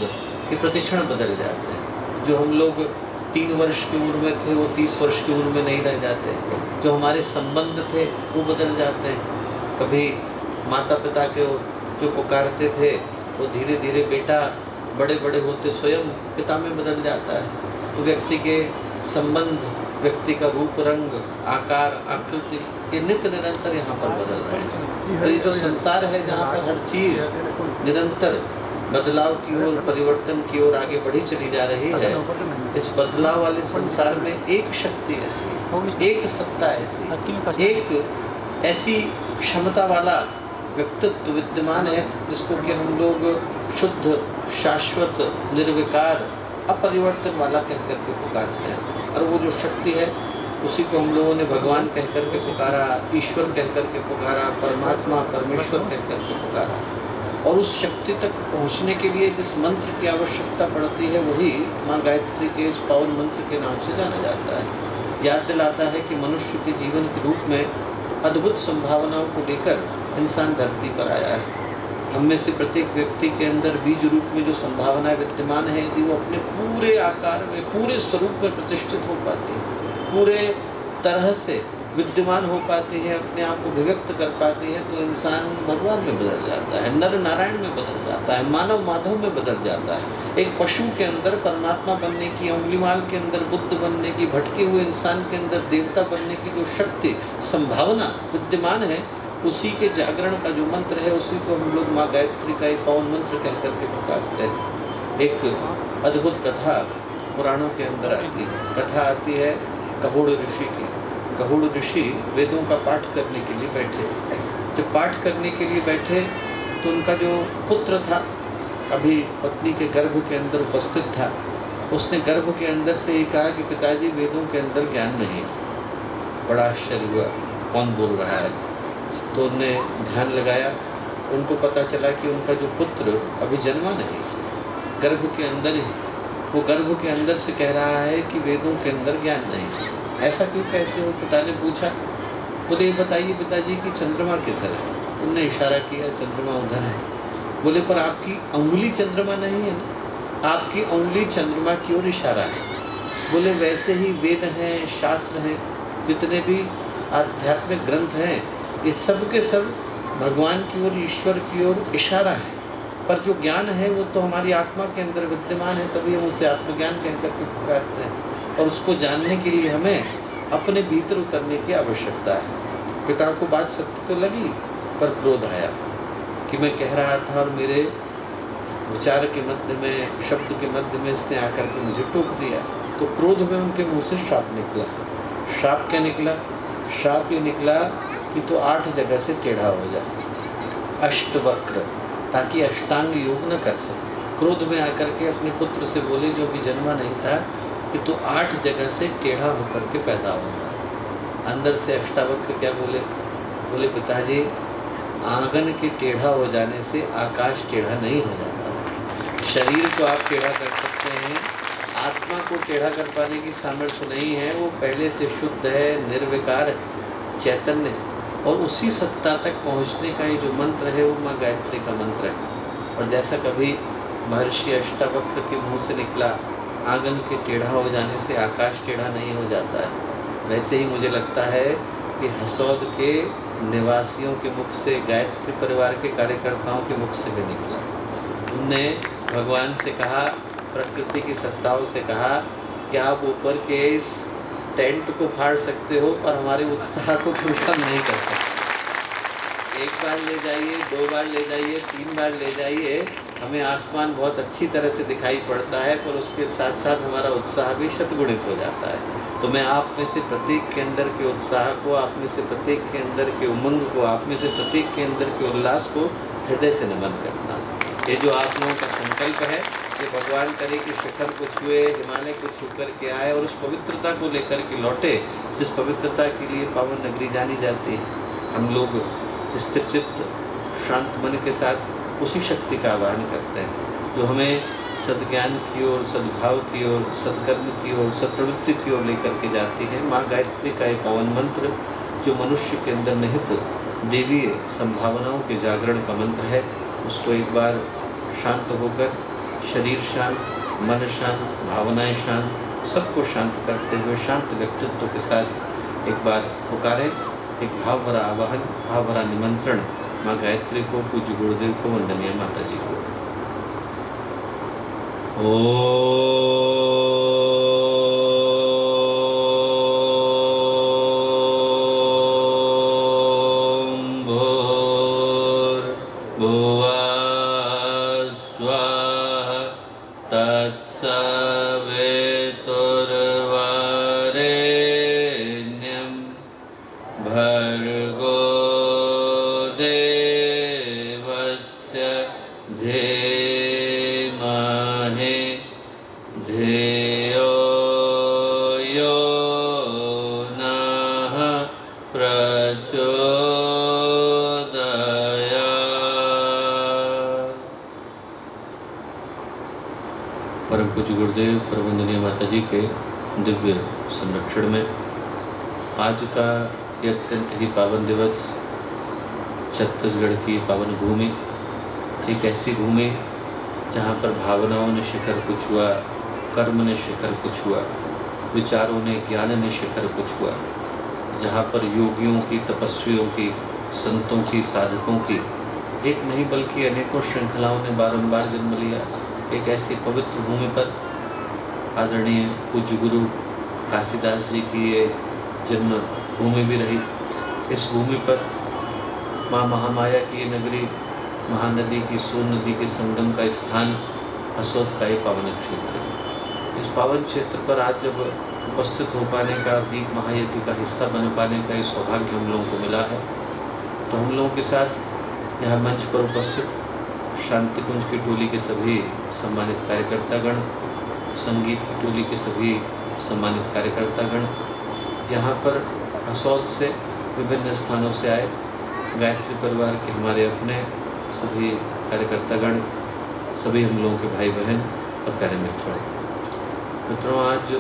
ये प्रतिक्षण बदल जाते हैं। जो हम लोग 3 वर्ष की उम्र में थे वो 30 वर्ष की उम्र में नहीं रह जाते। जो हमारे संबंध थे वो बदल जाते हैं। कभी माता पिता के जो पुकारते थे वो धीरे धीरे बेटा बड़े बड़े होते स्वयं पिता में बदल जाता है। तो व्यक्ति के संबंध, व्यक्ति का रूप, रंग, आकार, आकृति ये नित्य निरंतर यहाँ पर बदल रहे हैं। तो ये जो संसार है जहाँ पर हर चीज निरंतर बदलाव की ओर, परिवर्तन की ओर आगे बढ़ी चली जा रही है, इस बदलाव वाले संसार में एक शक्ति ऐसी, एक सत्ता ऐसी, एक ऐसी क्षमता वाला व्यक्तित्व विद्यमान है जिसको कि हम लोग शुद्ध, शाश्वत, निर्विकार, अपरिवर्तन वाला कह करके पुकारते हैं। और वो जो शक्ति है उसी को हम लोगों ने भगवान कह करके पुकारा, ईश्वर कह करके पुकारा, परमात्मा, परमेश्वर कह करके पुकारा। और उस शक्ति तक पहुंचने के लिए जिस मंत्र की आवश्यकता पड़ती है वही माँ गायत्री के इस पावन मंत्र के नाम से जाना जाता है। याद दिलाता है कि मनुष्य के जीवन के रूप में अद्भुत संभावनाओं को लेकर इंसान धरती पर आया है। हम में से प्रत्येक व्यक्ति के अंदर बीज रूप में जो संभावनाएं विद्यमान है, यदि वो अपने पूरे आकार में, पूरे स्वरूप में प्रतिष्ठित हो पाती है, पूरे तरह से विद्यमान हो पाती है, अपने आप को अभिव्यक्त कर पाती है, तो इंसान भगवान में बदल जाता है, नर नारायण में बदल जाता है, मानव माधव में बदल जाता है। एक पशु के अंदर परमात्मा बनने की, अंगुलीमाल के अंदर बुद्ध बनने की, भटके हुए इंसान के अंदर देवता बनने की जो शक्ति, संभावना विद्यमान है, उसी के जागरण का जो मंत्र है, उसी को हम लोग माँ गायत्री का एक पावन मंत्र कह करके पुकारते हैं। एक अद्भुत कथा पुराणों के अंदर आती है। कथा आती है कहुड़ ऋषि की। कहुड़ ऋषि वेदों का पाठ करने के लिए बैठे। जब पाठ करने के लिए बैठे तो उनका जो पुत्र था, अभी पत्नी के गर्भ के अंदर उपस्थित था, उसने गर्भ के अंदर से ही कहा कि पिताजी, वेदों के अंदर ज्ञान नहीं है। बड़ा आश्चर्य हुआ, कौन बोल रहा है? तो उनने ध्यान लगाया, उनको पता चला कि उनका जो पुत्र अभी जन्मा नहीं, गर्भ के अंदर ही, वो गर्भ के अंदर से कह रहा है कि वेदों के अंदर ज्ञान नहीं। ऐसा क्यों कहते हो? पिता ने पूछा। बोले, ये बताइए पिताजी कि चंद्रमा किधर है? उनने इशारा किया, चंद्रमा उधर है। बोले, पर आपकी उंगली चंद्रमा नहीं है ना? आपकी उंगली चंद्रमा की ओर इशारा है। बोले, वैसे ही वेद हैं, शास्त्र हैं, जितने भी आध्यात्मिक ग्रंथ हैं, ये सब के सब भगवान की ओर, ईश्वर की ओर इशारा है। पर जो ज्ञान है वो तो हमारी आत्मा के अंदर विद्यमान है, तभी हम उसे आत्मज्ञान कह करके पुकारते हैं। और उसको जानने के लिए हमें अपने भीतर उतरने की आवश्यकता है। पिता को बात सत्य तो लगी, पर क्रोध आया कि मैं कह रहा था और मेरे विचार के मध्य में, शब्द के मध्य में इसने आकर के मुझे टोक दिया। तो क्रोध में उनके मुंह से श्राप निकला। श्राप क्या निकला? श्राप ये निकला कि तो 8 जगह से टेढ़ा हो जाए, अष्टवक्र, ताकि अष्टांग योग न कर सके। क्रोध में आकर के अपने पुत्र से बोले, जो भी जन्मा नहीं था, कि तो 8 जगह से टेढ़ा होकर के पैदा होगा। अंदर से अष्टावक्र क्या बोले? बोले, पिताजी, आंगन के टेढ़ा हो जाने से आकाश टेढ़ा नहीं हो जाता। शरीर को आप टेढ़ा कर सकते हैं, आत्मा को टेढ़ा कर पाने की सामर्थ्य नहीं है। वो पहले से शुद्ध है, निर्विकार चैतन्य है, और उसी सत्ता तक पहुंचने का ये जो मंत्र है, वो माँ गायत्री का मंत्र है। और जैसा कभी महर्षि अष्टावक्र के मुंह से निकला, आंगन के टेढ़ा हो जाने से आकाश टेढ़ा नहीं हो जाता है, वैसे ही मुझे लगता है कि हसौद के निवासियों के मुख से, गायत्री परिवार के कार्यकर्ताओं के मुख से भी निकला। उनने भगवान से कहा, प्रकृति की सत्ताओं से कहा कि आप ऊपर के इस टेंट को फाड़ सकते हो, पर हमारे उत्साह को कुछ कम नहीं कर सकते। 1 बार ले जाइए, 2 बार ले जाइए, 3 बार ले जाइए, हमें आसमान बहुत अच्छी तरह से दिखाई पड़ता है, पर उसके साथ साथ हमारा उत्साह भी शतगुणित हो जाता है। तो मैं आप में से प्रत्येक के अंदर के उत्साह को, आप में से प्रत्येक के अंदर के उमंग को, आप में से प्रत्येक के अंदर के उल्लास को हृदय से नमन करता हूँ। ये जो आप लोगों का संकल्प है, ये भगवान करे कि शिखर को छुए, हिमालय को छू कर के आए और उस पवित्रता को लेकर के लौटे, जिस पवित्रता के लिए पावन नगरी जानी जाती है। हम लोग स्थिर चित्त, शांत मन के साथ उसी शक्ति का आह्वान करते हैं, जो हमें सद्ज्ञान की ओर, सद्भाव की ओर, सत्कर्म की ओर, सत्प्रवृत्ति की ओर लेकर के जाती है। माँ गायत्री का एक पावन मंत्र, जो मनुष्य के अंदर निहित देवीय संभावनाओं के जागरण का मंत्र है, उसको एक बार शांत होकर, शरीर शांत, मन शांत, भावनाएं शांत, सबको शांत करते हुए शांत व्यक्तित्व के साथ एक बार पुकारें। एक भाव भरा आवाहन, भाव भरा निमंत्रण माँ गायत्री को, पूज्य गुरुदेव को, वंदनीय माता जी को। परम पूज्य गुरुदेव, परमवंदनीय माता जी के दिव्य संरक्षण में आज का ये अत्यंत ही पावन दिवस, छत्तीसगढ़ की पावन भूमि, एक ऐसी भूमि जहाँ पर भावनाओं ने शिखर को छुआ, कर्म ने शिखर को छुआ, विचारों ने, ज्ञान ने शिखर को छुआ, जहाँ पर योगियों की, तपस्वियों की, संतों की, साधकों की एक नहीं बल्कि अनेकों श्रृंखलाओं ने बारंबार जन्म लिया। एक ऐसी पवित्र भूमि पर आदरणीय पूज्य गुरु काशीदास जी की ये जन्म भूमि भी रही। इस भूमि पर माँ महामाया की ये नगरी, महानदी की सोन नदी के संगम का स्थान हसौद का ये पावन क्षेत्र है। इस पावन क्षेत्र पर आज जब उपस्थित हो पाने का, दीप महायज्ञ का हिस्सा बन पाने का ये सौभाग्य हम लोगों को मिला है, तो हम लोगों के साथ यहाँ मंच पर उपस्थित शांति कुंज की टोली के सभी सम्मानित कार्यकर्तागण, संगीत की टोली के सभी सम्मानित कार्यकर्तागण, यहाँ पर हसौद से विभिन्न स्थानों से आए गायत्री परिवार के हमारे अपने सभी कार्यकर्तागण, सभी हम लोगों के भाई बहन और प्यारे मित्रों, आज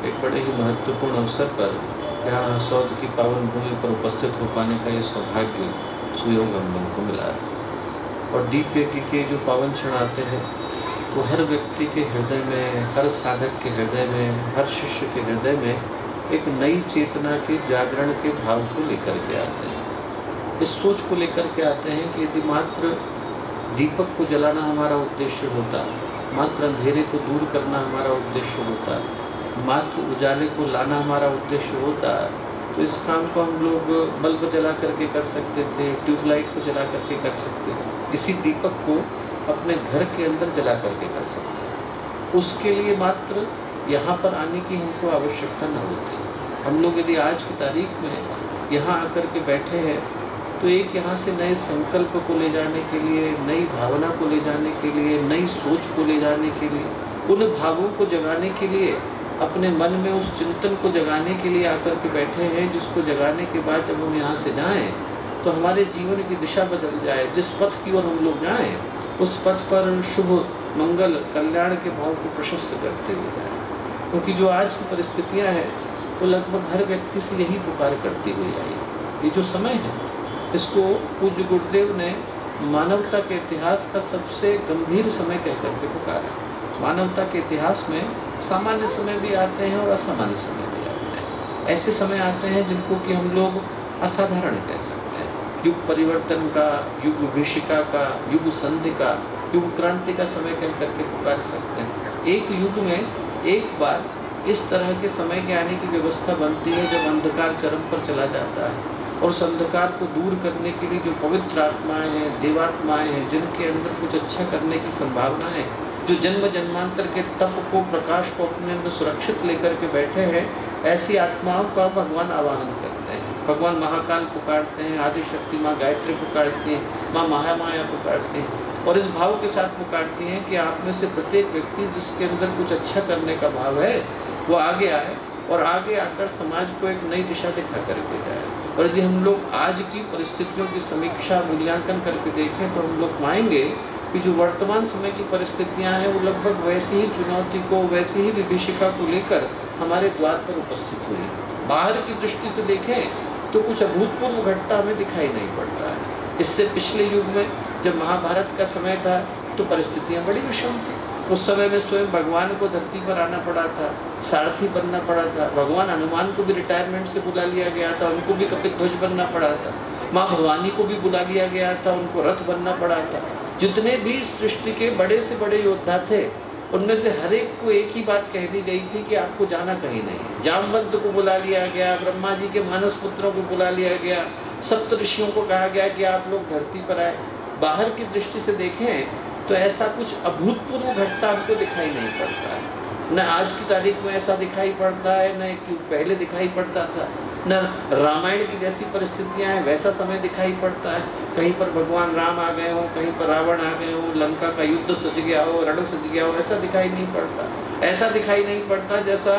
एक बड़े ही महत्वपूर्ण अवसर पर यहाँ हसौद की पावन भूमि पर उपस्थित हो पाने का ये सौभाग्य सुयोग हम लोगों को मिला है। और दीप यज्ञ के जो पावन क्षण आते हैं वो हर व्यक्ति के हृदय में, हर साधक के हृदय में, हर शिष्य के हृदय में एक नई चेतना के जागरण के भाव को लेकर के आते हैं। इस सोच को लेकर के आते हैं कि यदि मात्र दीपक को जलाना हमारा उद्देश्य होता, मात्र अंधेरे को दूर करना हमारा उद्देश्य होता, मात्र उजाले को लाना हमारा उद्देश्य होता, तो इस काम को हम लोग बल्ब जला करके कर सकते थे, ट्यूबलाइट को जला करके कर सकते थे, इसी दीपक को अपने घर के अंदर जला करके कर सकते थे। उसके लिए मात्र यहाँ पर आने की हमको आवश्यकता न होती। हम लोग यदि आज की तारीख में यहाँ आकर के बैठे हैं तो एक यहाँ से नए संकल्प को ले जाने के लिए, नई भावना को ले जाने के लिए, नई सोच को ले जाने के लिए, उन भावों को जगाने के लिए, अपने मन में उस चिंतन को जगाने के लिए आकर के बैठे हैं, जिसको जगाने के बाद जब हम यहाँ से जाएं तो हमारे जीवन की दिशा बदल जाए। जिस पथ की ओर हम लोग जाएं उस पथ पर शुभ, मंगल, कल्याण के भाव को प्रशस्त करते हुए जाएं। क्योंकि जो आज की परिस्थितियाँ हैं वो लगभग हर व्यक्ति से यही पुकार करती हुई आई। ये जो समय है इसको पूज्य गुरुदेव ने मानवता के इतिहास का सबसे गंभीर समय कह करके पुकारा। मानवता के इतिहास में सामान्य समय भी आते हैं और असामान्य समय भी आते हैं। ऐसे समय आते हैं जिनको कि हम लोग असाधारण कह सकते हैं। युग परिवर्तन का, युग विभीषिका का, युग संधि का, युग क्रांति का समय कह करके पुकार सकते हैं। एक युग में एक बार इस तरह के समय के आने की व्यवस्था बनती है जब अंधकार चरम पर चला जाता है और उस अंधकार को दूर करने के लिए जो पवित्र आत्माएं हैं, देवात्माएं हैं, जिनके अंदर कुछ अच्छा करने की संभावना है, जो जन्म जन्मांतर के तप को, प्रकाश को अपने अंदर सुरक्षित लेकर के बैठे हैं, ऐसी आत्माओं का भगवान आवाहन करते हैं। भगवान महाकाल पुकारते हैं, आदि शक्ति माँ गायत्री पुकारती हैं, माँ महामाया पुकारती हैं और इस भाव के साथ पुकारती हैं कि आप में से प्रत्येक व्यक्ति जिसके अंदर कुछ अच्छा करने का भाव है वो आगे आए और आगे आकर समाज को एक नई दिशा दिखा करके जाए। और यदि हम लोग आज की परिस्थितियों की समीक्षा, मूल्यांकन करके देखें तो हम लोग पाएंगे कि जो वर्तमान समय की परिस्थितियां हैं वो लगभग वैसी ही चुनौती को, वैसी ही विभीषिका को लेकर हमारे द्वार पर उपस्थित हुई है। बाहर की दृष्टि से देखें तो कुछ अभूतपूर्व घटता हमें दिखाई नहीं पड़ता है। इससे पिछले युग में जब महाभारत का समय था तो परिस्थितियाँ बड़ी विषम थी। उस समय में स्वयं भगवान को धरती पर आना पड़ा था, सारथी बनना पड़ा था। भगवान हनुमान को भी रिटायरमेंट से बुला लिया गया था, उनको भी कपिध्वज बनना पड़ा था। माँ भवानी को भी बुला लिया गया था, उनको रथ बनना पड़ा था। जितने भी सृष्टि के बड़े से बड़े योद्धा थे उनमें से हर एक को एक ही बात कह दी गई थी कि आपको जाना कहीं नहीं है। जामवंत को बुला लिया गया, ब्रह्मा जी के मानस पुत्रों को बुला लिया गया, सप्त ऋषियों को कहा गया कि आप लोग धरती पर आए। बाहर की दृष्टि से देखें तो ऐसा कुछ अभूतपूर्व घटता हमको दिखाई नहीं पड़ता है। न आज की तारीख में ऐसा दिखाई पड़ता है, न एक युग पहले दिखाई पड़ता था, न रामायण की जैसी परिस्थितियां हैं वैसा समय दिखाई पड़ता है। कहीं पर भगवान राम आ गए हों, कहीं पर रावण आ गए हों, लंका का युद्ध सज गया हो, रण सज गया हो, ऐसा दिखाई नहीं पड़ता। ऐसा दिखाई नहीं पड़ता जैसा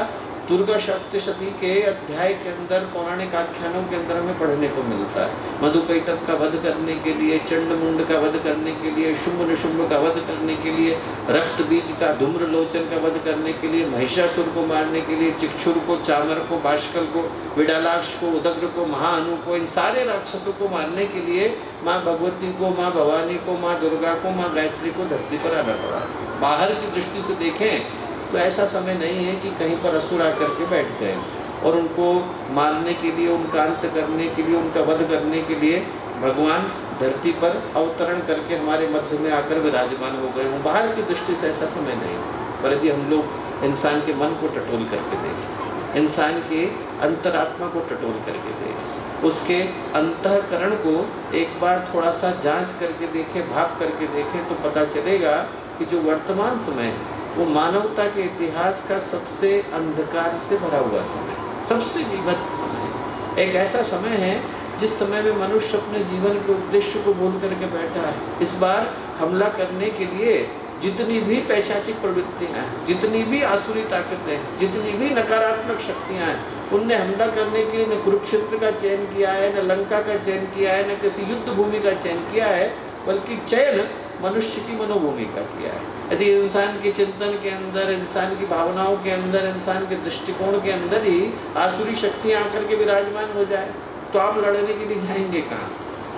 दुर्गा सप्तशती के अध्याय के अंदर, पौराणिक आख्यानों के अंदर हमें पढ़ने को मिलता है। मधुकैटभ का वध करने के लिए, चंडमुंड का वध करने के लिए, शुंभ निशुंभ का वध करने के लिए, रक्त बीज का, धूम्रलोचन का वध करने के लिए, महिषासुर को मारने के लिए, चिक्षुर को, चामर को, बाष्कल को, विडालाक्ष को, उदग्र को, महाअनु को, इन सारे राक्षसों को मारने के लिए माँ भगवती को, माँ भवानी को, माँ दुर्गा को, माँ गायत्री को धरती पर आना पड़ा। बाहर की दृष्टि से देखें तो ऐसा समय नहीं है कि कहीं पर असुर आकर के बैठ गए। और उनको मारने के लिए, उनका अंत करने के लिए, उनका वध करने के लिए भगवान धरती पर अवतरण करके हमारे मध्य में आकर विराजमान हो गए हों। बाहर की दृष्टि से ऐसा समय नहीं, पर यदि हम लोग इंसान के मन को टटोल करके देखें, इंसान के अंतरात्मा को टटोल करके देखें, उसके अंतःकरण को एक बार थोड़ा सा जांच करके देखें, भाप करके देखें, तो पता चलेगा कि जो वर्तमान समय है वो मानवता के इतिहास का सबसे अंधकार से भरा हुआ समय, सबसे विभत्स समय है। एक ऐसा समय है जिस समय में मनुष्य अपने जीवन के उद्देश्य को भूल करके बैठा है। इस बार हमला करने के लिए जितनी भी पैशाचिक प्रवृत्तियाँ हैं, जितनी भी आसुरी ताकतें हैं, जितनी भी नकारात्मक शक्तियाँ हैं, उनने हमला करने के लिए न कुरुक्षेत्र का चयन किया है, न लंका का चयन किया है, न किसी युद्ध भूमि का चयन किया है, बल्कि चयन मनुष्य की मनोभूमि का किया है। यदि इंसान के चिंतन के अंदर, इंसान की भावनाओं के अंदर, इंसान के दृष्टिकोण के अंदर ही आसुरी शक्तियाँ आकर के विराजमान हो जाए तो आप लड़ने के लिए जाएंगे कहाँ?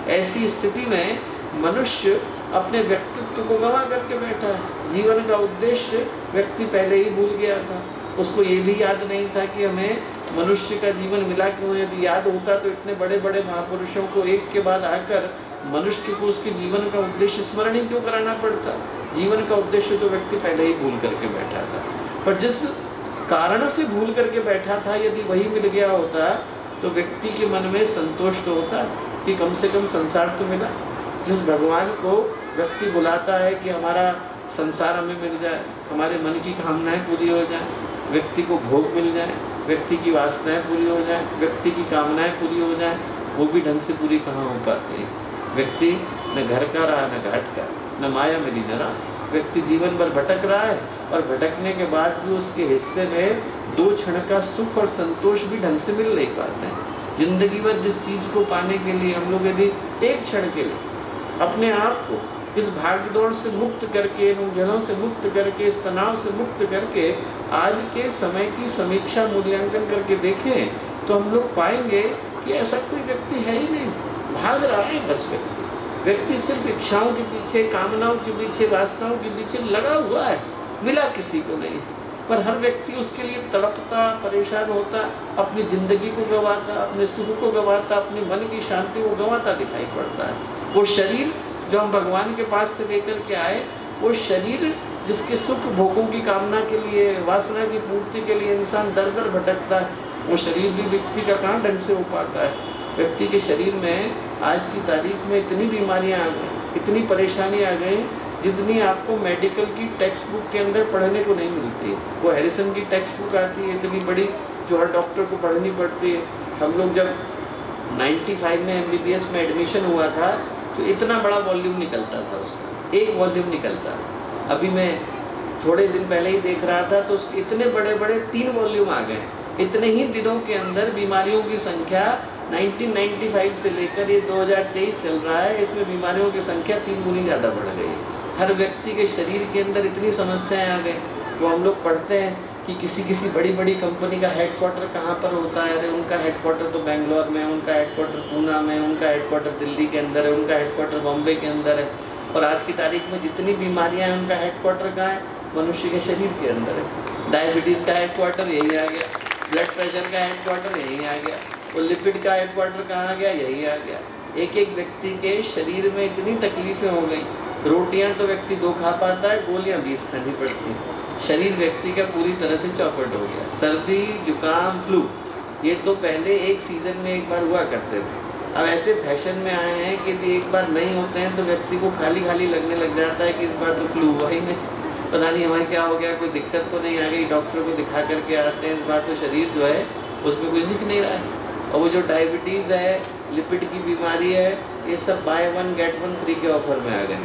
ऐसी स्थिति में मनुष्य अपने व्यक्तित्व को गंवा करके बैठा है। जीवन का उद्देश्य व्यक्ति पहले ही भूल गया था। उसको ये भी याद नहीं था कि हमें मनुष्य का जीवन मिला क्यों है। यदि याद होता तो इतने बड़े बड़े महापुरुषों को एक के बाद आकर मनुष्य को उसके जीवन का उद्देश्य स्मरण ही क्यों कराना पड़ता? जीवन का उद्देश्य तो व्यक्ति पहले ही भूल करके बैठा था। पर जिस कारण से भूल करके बैठा था, यदि वही मिल गया होता तो व्यक्ति के मन में संतोष तो होता कि कम से कम संसार तो मिला। जिस भगवान को व्यक्ति बुलाता है कि हमारा संसार हमें मिल जाए, हमारे मन की कामनाएं पूरी हो जाए, व्यक्ति को भोग मिल जाए, व्यक्ति की वासनाएं पूरी हो जाए, व्यक्ति की कामनाएं पूरी हो जाए, वो भी ढंग से पूरी कहाँ हो पाती है। व्यक्ति न घर का रहा, न घाट का, न माया मिली न रहा। व्यक्ति जीवन भर भटक रहा है और भटकने के बाद भी उसके हिस्से में 2 क्षण का सुख और संतोष भी ढंग से मिल नहीं पाते हैं। जिंदगी भर जिस चीज़ को पाने के लिए हम लोग यदि एक क्षण के लिए अपने आप को इस भागदौड़ से मुक्त करके, इन उलझनों से मुक्त करके, इस तनाव से मुक्त करके आज के समय की समीक्षा मूल्यांकन करके देखें तो हम लोग पाएंगे कि ऐसा कोई व्यक्ति है ही नहीं। भाग रहा है बस व्यक्ति सिर्फ इच्छाओं के पीछे, कामनाओं के पीछे, वासनाओं के पीछे लगा हुआ है, मिला किसी को नहीं। पर हर व्यक्ति उसके लिए तड़पता, परेशान होता, अपनी जिंदगी को गंवाता, अपने सुख को गंवाता, अपने मन की शांति को गंवाता दिखाई पड़ता है। वो शरीर जो हम भगवान के पास से लेकर के आए, वो शरीर जिसके सुख भोगों की कामना के लिए, वासना की पूर्ति के लिए इंसान दर दर भटकता है, वो शरीर भी व्यक्ति का कहाँ ढंग से हो पाता है। व्यक्ति के शरीर में आज की तारीख में इतनी बीमारियां आ गई, इतनी परेशानी आ गई, जितनी आपको मेडिकल की टेक्स्ट बुक के अंदर पढ़ने को नहीं मिलती। वो हैरिसन की टेक्स्ट बुक आती है इतनी बड़ी, जो हर डॉक्टर को पढ़नी पड़ती है। हम लोग जब 95 में MBBS में एडमिशन हुआ था तो इतना बड़ा वॉल्यूम निकलता था, उसका एक वॉल्यूम निकलता। अभी मैं थोड़े दिन पहले ही देख रहा था तो उसके इतने बड़े बड़े 3 वॉल्यूम आ गए। इतने ही दिनों के अंदर बीमारियों की संख्या 1995 से लेकर ये 2023 चल रहा है, इसमें बीमारियों की संख्या 3 गुनी ज़्यादा बढ़ गई। हर व्यक्ति के शरीर के अंदर इतनी समस्याएं आ गई। तो हम लोग पढ़ते हैं कि किसी बड़ी बड़ी कंपनी का हेडक्वार्टर कहाँ पर होता है। अरे उनका हेडक्वार्टर तो बेंगलोर में है, उनका हेडक्वार्टर पूना में, उनका हेडक्वार्टर दिल्ली के अंदर है, उनका हेडक्वार्टर बॉम्बे के अंदर है। और आज की तारीख में जितनी बीमारियाँ हैं उनका हेडक्वार्टर कहाँ है? मनुष्य के शरीर के अंदर है। डायबिटीज़ का हेडक्वार्टर यही आ गया, ब्लड प्रेशर का हेडक्वार्टर यही आ गया, और लिपिड का हेडक्वार्टर कहाँ आ गया? यही आ गया। एक एक व्यक्ति के शरीर में इतनी तकलीफें हो गई। रोटियां तो व्यक्ति 2 खा पाता है, गोलियां 20 खानी पड़ती हैं। शरीर व्यक्ति का पूरी तरह से चौपट हो गया। सर्दी, जुकाम, फ्लू ये तो पहले एक सीज़न में एक बार हुआ करते थे। अब ऐसे फैशन में आए हैं कि यदि एक बार नहीं होते हैं तो व्यक्ति को खाली खाली लगने लग जाता है कि इस बार तो फ्लू हुआ ही नहीं, पता नहीं हमें क्या हो गया, कोई दिक्कत तो नहीं आ गई। डॉक्टर को दिखा करके आते हैं, इस बार तो शरीर जो है उसमें कुछ दिख नहीं रहा है। और वो जो डायबिटीज़ है, लिपिड की बीमारी है, ये सब बाय 1 गेट 1 फ्री के ऑफर में आ गए।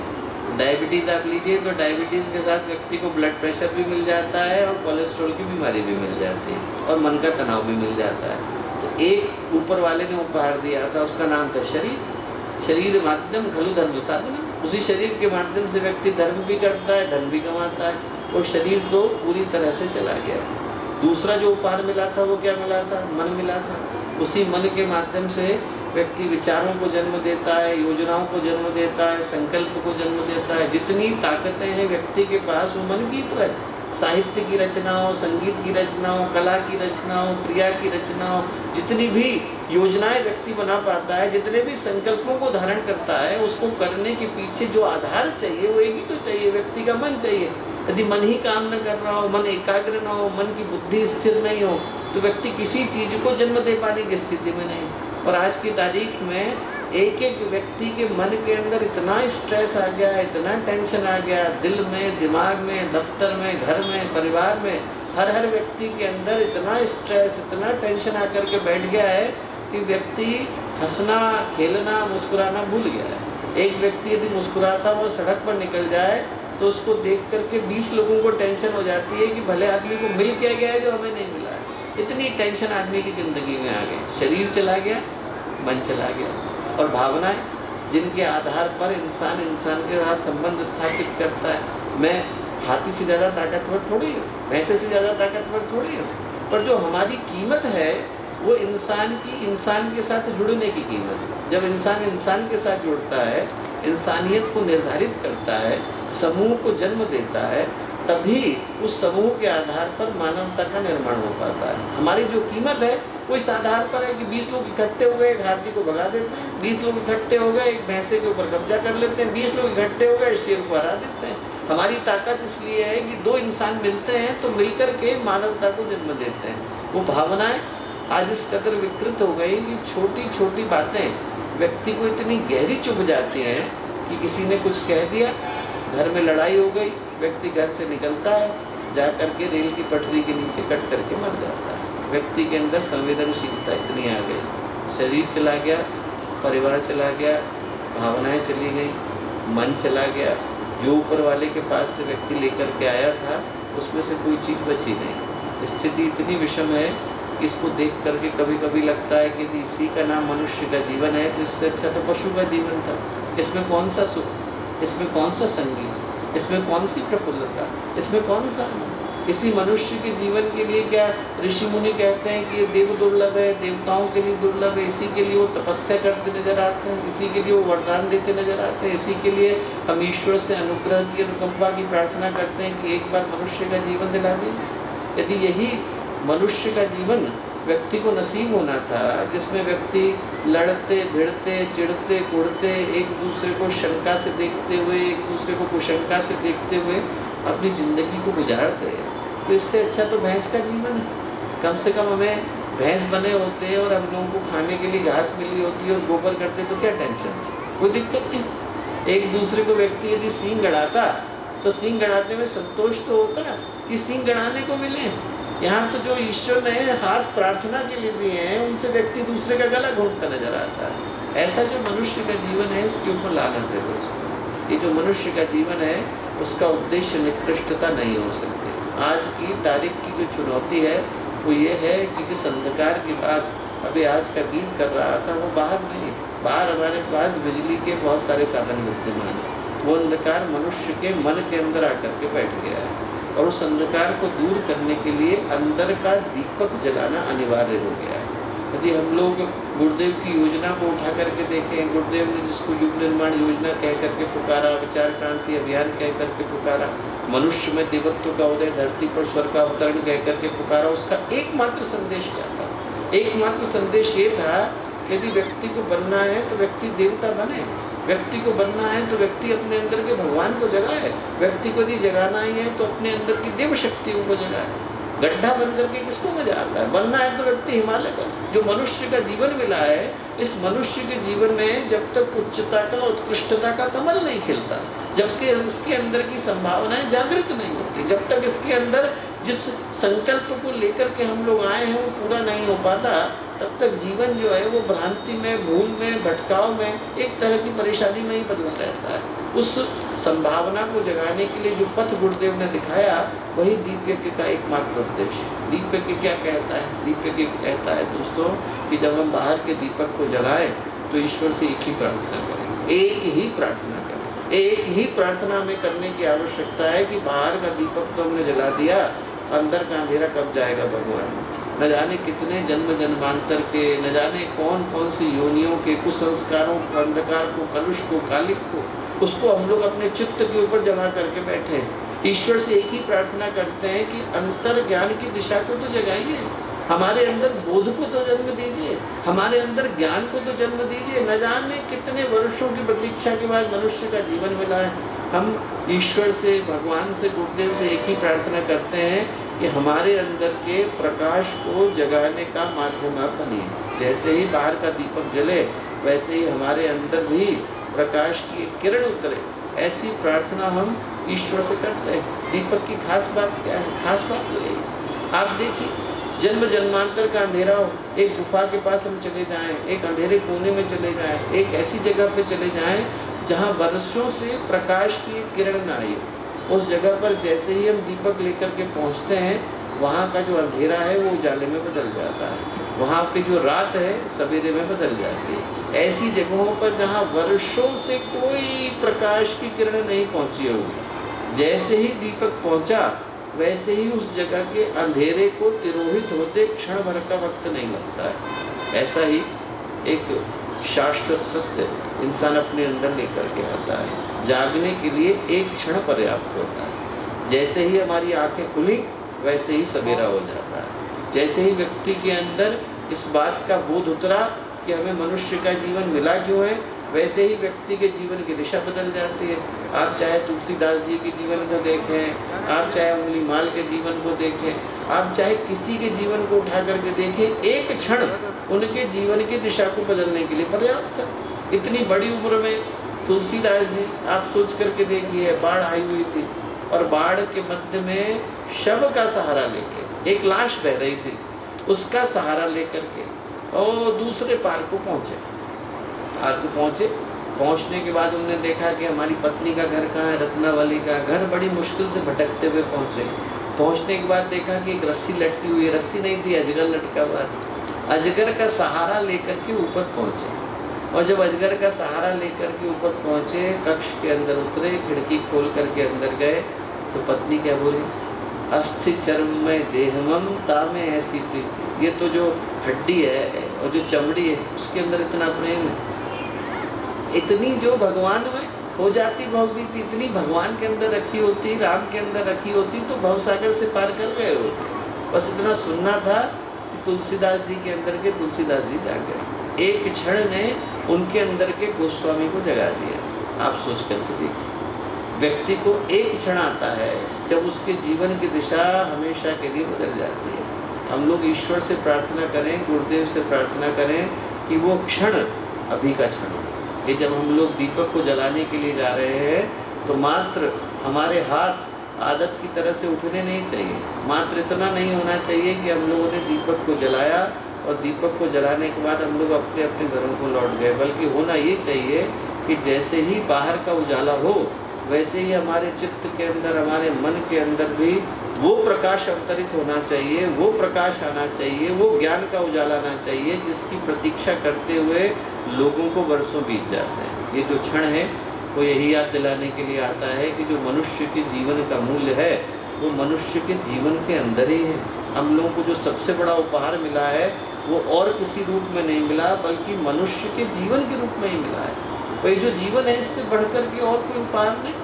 डायबिटीज़ आप लीजिए तो डायबिटीज़ के साथ व्यक्ति को ब्लड प्रेशर भी मिल जाता है और कोलेस्ट्रॉल की बीमारी भी मिल जाती है और मन का तनाव भी मिल जाता है। तो एक ऊपर वाले ने उपहार दिया था, उसका नाम था शरीर। शरीर माध्यम खलु धर्म साधन। उसी शरीर के माध्यम से व्यक्ति धर्म भी करता है, धन भी कमाता है। वो शरीर तो पूरी तरह से चला गया। दूसरा जो उपहार मिला था वो क्या मिला था? मन मिला था। उसी मन के माध्यम से व्यक्ति विचारों को जन्म देता है, योजनाओं को जन्म देता है, संकल्प को जन्म देता है। जितनी ताकतें हैं व्यक्ति के पास वो मन की तो है। साहित्य की रचनाओं, संगीत की रचनाओं, कला की रचनाओं, क्रिया की रचनाओं, जितनी भी योजनाएं व्यक्ति बना पाता है, जितने भी संकल्पों को धारण करता है, उसको करने के पीछे जो आधार चाहिए वो एक ही तो चाहिए, व्यक्ति का मन चाहिए। यदि मन ही काम न कर रहा हो, मन एकाग्र न हो, मन की बुद्धि स्थिर नहीं हो, तो व्यक्ति किसी चीज को जन्म दे पाने की स्थिति में नहीं। और आज की तारीख में एक एक व्यक्ति के मन के अंदर इतना स्ट्रेस आ गया, इतना टेंशन आ गया, दिल में, दिमाग में, दफ्तर में, घर में, परिवार में, हर व्यक्ति के अंदर इतना स्ट्रेस, इतना टेंशन आकर के बैठ गया है कि व्यक्ति हंसना, खेलना, मुस्कुराना भूल गया है। एक व्यक्ति यदि मुस्कुराता हुआ सड़क पर निकल जाए तो उसको देख करके 20 लोगों को टेंशन हो जाती है कि भले आदमी को मिल क्या गया है जो हमें नहीं मिला है। इतनी टेंशन आदमी की ज़िंदगी में आ गई। शरीर चला गया, मन चला गया, और भावनाएं जिनके आधार पर इंसान के साथ संबंध स्थापित करता है। मैं हाथी से ज़्यादा ताकतवर थोड़ी हूँ, भैंसे से ज़्यादा ताकतवर थोड़ी हूँ, पर जो हमारी कीमत है वो इंसान के साथ जुड़ने की कीमत है। जब इंसान के साथ जुड़ता है, इंसानियत को निर्धारित करता है, समूह को जन्म देता है, तभी उस समूह के आधार पर मानवता का निर्माण हो पाता है। हमारी जो कीमत है वो इस आधार पर है कि 20 लोग इकट्ठे हो गए, एक हाथी को भगा देते हैं, 20 लोग इकट्ठे हो गए, एक भैंसे के ऊपर कब्जा कर लेते हैं, 20 लोग इकट्ठे हो गए, शेर को हरा देते हैं। हमारी ताकत इसलिए है कि 2 इंसान मिलते हैं तो मिलकर के मानवता को जन्म देते हैं। वो भावनाएं आज इस कदर विकृत हो गई कि छोटी छोटी बातें व्यक्ति को इतनी गहरी चुभ जाती हैं कि किसी ने कुछ कह दिया, घर में लड़ाई हो गई, व्यक्ति घर से निकलता है, जा करके रेल की पटरी के नीचे कट करके मर जाता है। व्यक्ति के अंदर संवेदनशीलता इतनी आ गई, शरीर चला गया, परिवार चला गया, भावनाएं चली गई, मन चला गया। जो ऊपर वाले के पास से व्यक्ति लेकर के आया था उसमें से कोई चीज़ बची नहीं। स्थिति इतनी विषम है कि इसको देख करके कभी कभी लगता है कि यदि इसी का नाम मनुष्य का जीवन है तो इससे अच्छा तो पशु का जीवन था। इसमें कौन सा सुख, इसमें कौन सा संगीत, इसमें कौन सी प्रफुल्लता, इसमें कौन सा आनंद। इसी मनुष्य के जीवन के लिए क्या ऋषि मुनि कहते हैं कि ये देव दुर्लभ है, देवताओं के लिए दुर्लभ है, इसी के लिए वो तपस्या करते नजर आते हैं, इसी के लिए वो वरदान देते नजर आते हैं, इसी के लिए हम ईश्वर से अनुग्रह की, अनुकंपा की प्रार्थना करते हैं कि एक बार मनुष्य का जीवन दिला दीजिए। यदि यही मनुष्य का जीवन व्यक्ति को नसीब होना था, जिसमें व्यक्ति लड़ते, भिड़ते, चिढ़ते, कुढ़ते, एक दूसरे को शंका से देखते हुए, एक दूसरे को कुशंका से देखते हुए अपनी ज़िंदगी को गुजारते हैं, तो इससे अच्छा तो भैंस का जीवन है। कम से कम हमें भैंस बने होते हैं और हम लोगों को खाने के लिए घास मिली होती है और गोबर करते तो क्या टेंशन, कोई दिक्कत नहीं। एक दूसरे को व्यक्ति यदि सींग गड़ाता तो सींग गड़ाने में संतोष तो होता कि सींग गड़ाने को मिले। यहाँ तो जो ईश्वर ने हाथ प्रार्थना के लिए दिए हैं उनसे व्यक्ति दूसरे का गला घोंटता नजर आता है। ऐसा जो मनुष्य का जीवन है इसके ऊपर लानत है दोस्तों। ये जो मनुष्य का जीवन है उसका उद्देश्य निकृष्टता नहीं हो सकती। आज की तारीख की जो चुनौती है वो ये है कि जिस अंधकार की बात अभी आज का गीत कर रहा था वो बाहर नहीं, बाहर हमारे पास बिजली के बहुत सारे साधन विद्यमान हैं। वो अंधकार मनुष्य के मन के अंदर आकर के बैठ गया है और उस अंधकार को दूर करने के लिए अंदर का दीपक जलाना अनिवार्य हो गया है। यदि हम लोग गुरुदेव की योजना को उठा करके देखें, गुरुदेव ने जिसको युग निर्माण योजना कह करके पुकारा, विचार क्रांति अभियान कह करके पुकारा, मनुष्य में देवत्व का उदय, धरती पर स्वर्ग का अवतरण कह करके पुकारा, उसका एकमात्र संदेश क्या था? एकमात्र संदेश ये था यदि व्यक्ति को बनना है तो व्यक्ति देवता बने, व्यक्ति को बनना है तो व्यक्ति अपने अंदर के भगवान को जगाए, व्यक्ति को यदि जगाना ही है तो अपने अंदर की देव शक्तियों को जगाए। गड्ढा बन करके किसको मजा आता है? बनना है तो व्यक्ति हिमालय बने। जो मनुष्य का जीवन मिला है, इस मनुष्य के जीवन में जब तक उच्चता का, उत्कृष्टता का कमल नहीं खिलता, जबकि इसके अंदर की संभावनाएं जागृत नहीं होती, जब तक इसके अंदर जिस संकल्प को लेकर के हम लोग आए हैं वो पूरा नहीं हो पाता, तब तक जीवन जो है वो भ्रांति में, भूल में, भटकाव में, एक तरह की परेशानी में ही बदला रहता है। उस संभावना को जगाने के लिए जो पथ गुरुदेव ने दिखाया वही दीप यज्ञ का एकमात्र उद्देश्य। दीप यज्ञ क्या कहता है? दीप यज्ञ कहता है दोस्तों कि जब हम बाहर के दीपक को जलाएं तो ईश्वर से एक ही प्रार्थना करें, एक ही प्रार्थना करें, एक ही प्रार्थना हमें करने की आवश्यकता है कि बाहर का दीपक तो हमने जला दिया, अंदर का अंधेरा कब जाएगा भगवान? न जाने कितने जन्म जन्मांतर के, न जाने कौन कौन सी योनियों के कुसंस्कारों को, अंधकार को, कलुष को, कालिक को, उसको हम लोग अपने चित्त के ऊपर जमा करके बैठे। ईश्वर से एक ही प्रार्थना करते हैं कि अंतर ज्ञान की दिशा को तो जगाइए, हमारे अंदर बोध को तो जन्म दीजिए, हमारे अंदर ज्ञान को तो जन्म दीजिए। न जाने कितने वर्षों की प्रतीक्षा के बाद मनुष्य का जीवन मिला है। हम ईश्वर से, भगवान से, गुरुदेव से एक ही प्रार्थना करते हैं कि हमारे अंदर के प्रकाश को जगाने का माध्यम आप बनिए। जैसे ही बाहर का दीपक जले वैसे ही हमारे अंदर भी प्रकाश की एक किरण उतरे, ऐसी प्रार्थना हम ईश्वर से करते हैं। दीपक की खास बात क्या है? खास बात तो यही, आप देखिए, जन्म जन्मांतर का अंधेरा हो, एक गुफा के पास हम चले जाएं, एक अंधेरे कोने में चले जाएं, एक ऐसी जगह पे चले जाएं जहां वर्षों से प्रकाश की किरण ना आई, उस जगह पर जैसे ही हम दीपक लेकर के पहुंचते हैं, वहाँ का जो अंधेरा है वो उजाले में बदल जाता है, वहाँ की जो रात है सवेरे में बदल जाती है। ऐसी जगहों पर जहाँ वर्षों से कोई प्रकाश की किरण नहीं पहुँची होगी, जैसे ही दीपक पहुँचा वैसे ही उस जगह के अंधेरे को तिरोहित होते क्षण भर का वक्त नहीं लगता है। ऐसा ही एक शाश्वत सत्य इंसान अपने अंदर लेकर के आता है। जागने के लिए एक क्षण पर्याप्त होता है। जैसे ही हमारी आंखें खुली वैसे ही सवेरा हो जाता है। जैसे ही व्यक्ति के अंदर इस बात का बोध उतरा कि हमें मनुष्य का जीवन मिला क्यों है, वैसे ही व्यक्ति के जीवन की दिशा बदल जाती है। आप चाहे तुलसीदास जी के जीवन को देखें, आप चाहे अंगुली माल के जीवन को देखें, आप चाहे किसी के जीवन को उठा करके देखें, एक क्षण उनके जीवन की दिशा को बदलने के लिए पर्याप्त था। इतनी बड़ी उम्र में तुलसीदास जी, आप सोच करके देखिए, बाढ़ आई हुई थी और बाढ़ के मध्य में शव का सहारा लेके, एक लाश बह रही थी, उसका सहारा लेकर के और दूसरे पार को पहुँचे। पहुंचने के बाद उन्होंने देखा कि हमारी पत्नी का घर कहाँ है, रत्नावली का घर, बड़ी मुश्किल से भटकते हुए पहुंचने के बाद देखा कि एक रस्सी लटकी हुई है, रस्सी नहीं थी, अजगर लटका हुआ था। अजगर का सहारा लेकर के ऊपर पहुंचे, और जब अजगर का सहारा लेकर के ऊपर पहुंचे, कक्ष के अंदर उतरे, खिड़की खोल करके अंदर गए, तो पत्नी क्या बोली? अस्थि चर्ममय देहमम तामे ऐसी प्रीति। ये तो जो हड्डी है और जो चमड़ी है उसके अंदर इतना प्रेम है, इतनी जो भगवान में हो जाती भवभीति, इतनी भगवान के अंदर रखी होती, राम के अंदर रखी होती, तो भवसागर से पार कर गए होते। बस इतना सुनना था कि तुलसीदास जी के अंदर के तुलसीदास जी जाग गए। एक क्षण ने उनके अंदर के गोस्वामी को जगा दिया। आप सोच करके देखिए, व्यक्ति को एक क्षण आता है जब उसके जीवन की दिशा हमेशा के लिए बदल जाती है। हम लोग ईश्वर से प्रार्थना करें, गुरुदेव से प्रार्थना करें कि वो क्षण अभी का क्षण हो। ये जब हम लोग दीपक को जलाने के लिए जा रहे हैं तो मात्र हमारे हाथ आदत की तरह से उठने नहीं चाहिए, मात्र इतना नहीं होना चाहिए कि हम लोगों ने दीपक को जलाया और दीपक को जलाने के बाद हम लोग अपने अपने घरों को लौट गए, बल्कि होना ये चाहिए कि जैसे ही बाहर का उजाला हो वैसे ही हमारे चित्त के अंदर, हमारे मन के अंदर भी वो प्रकाश अवतरित होना चाहिए, वो प्रकाश आना चाहिए, वो ज्ञान का उजाला आना चाहिए जिसकी प्रतीक्षा करते हुए लोगों को वर्षों बीत जाते हैं। ये जो क्षण है वो यही याद दिलाने के लिए आता है कि जो मनुष्य के जीवन का मूल्य है वो मनुष्य के जीवन के अंदर ही है। हम लोगों को जो सबसे बड़ा उपहार मिला है वो और किसी रूप में नहीं मिला, बल्कि मनुष्य के जीवन के रूप में ही मिला है। तो ये जो जीवन है इससे बढ़कर के और कोई उपहार नहीं।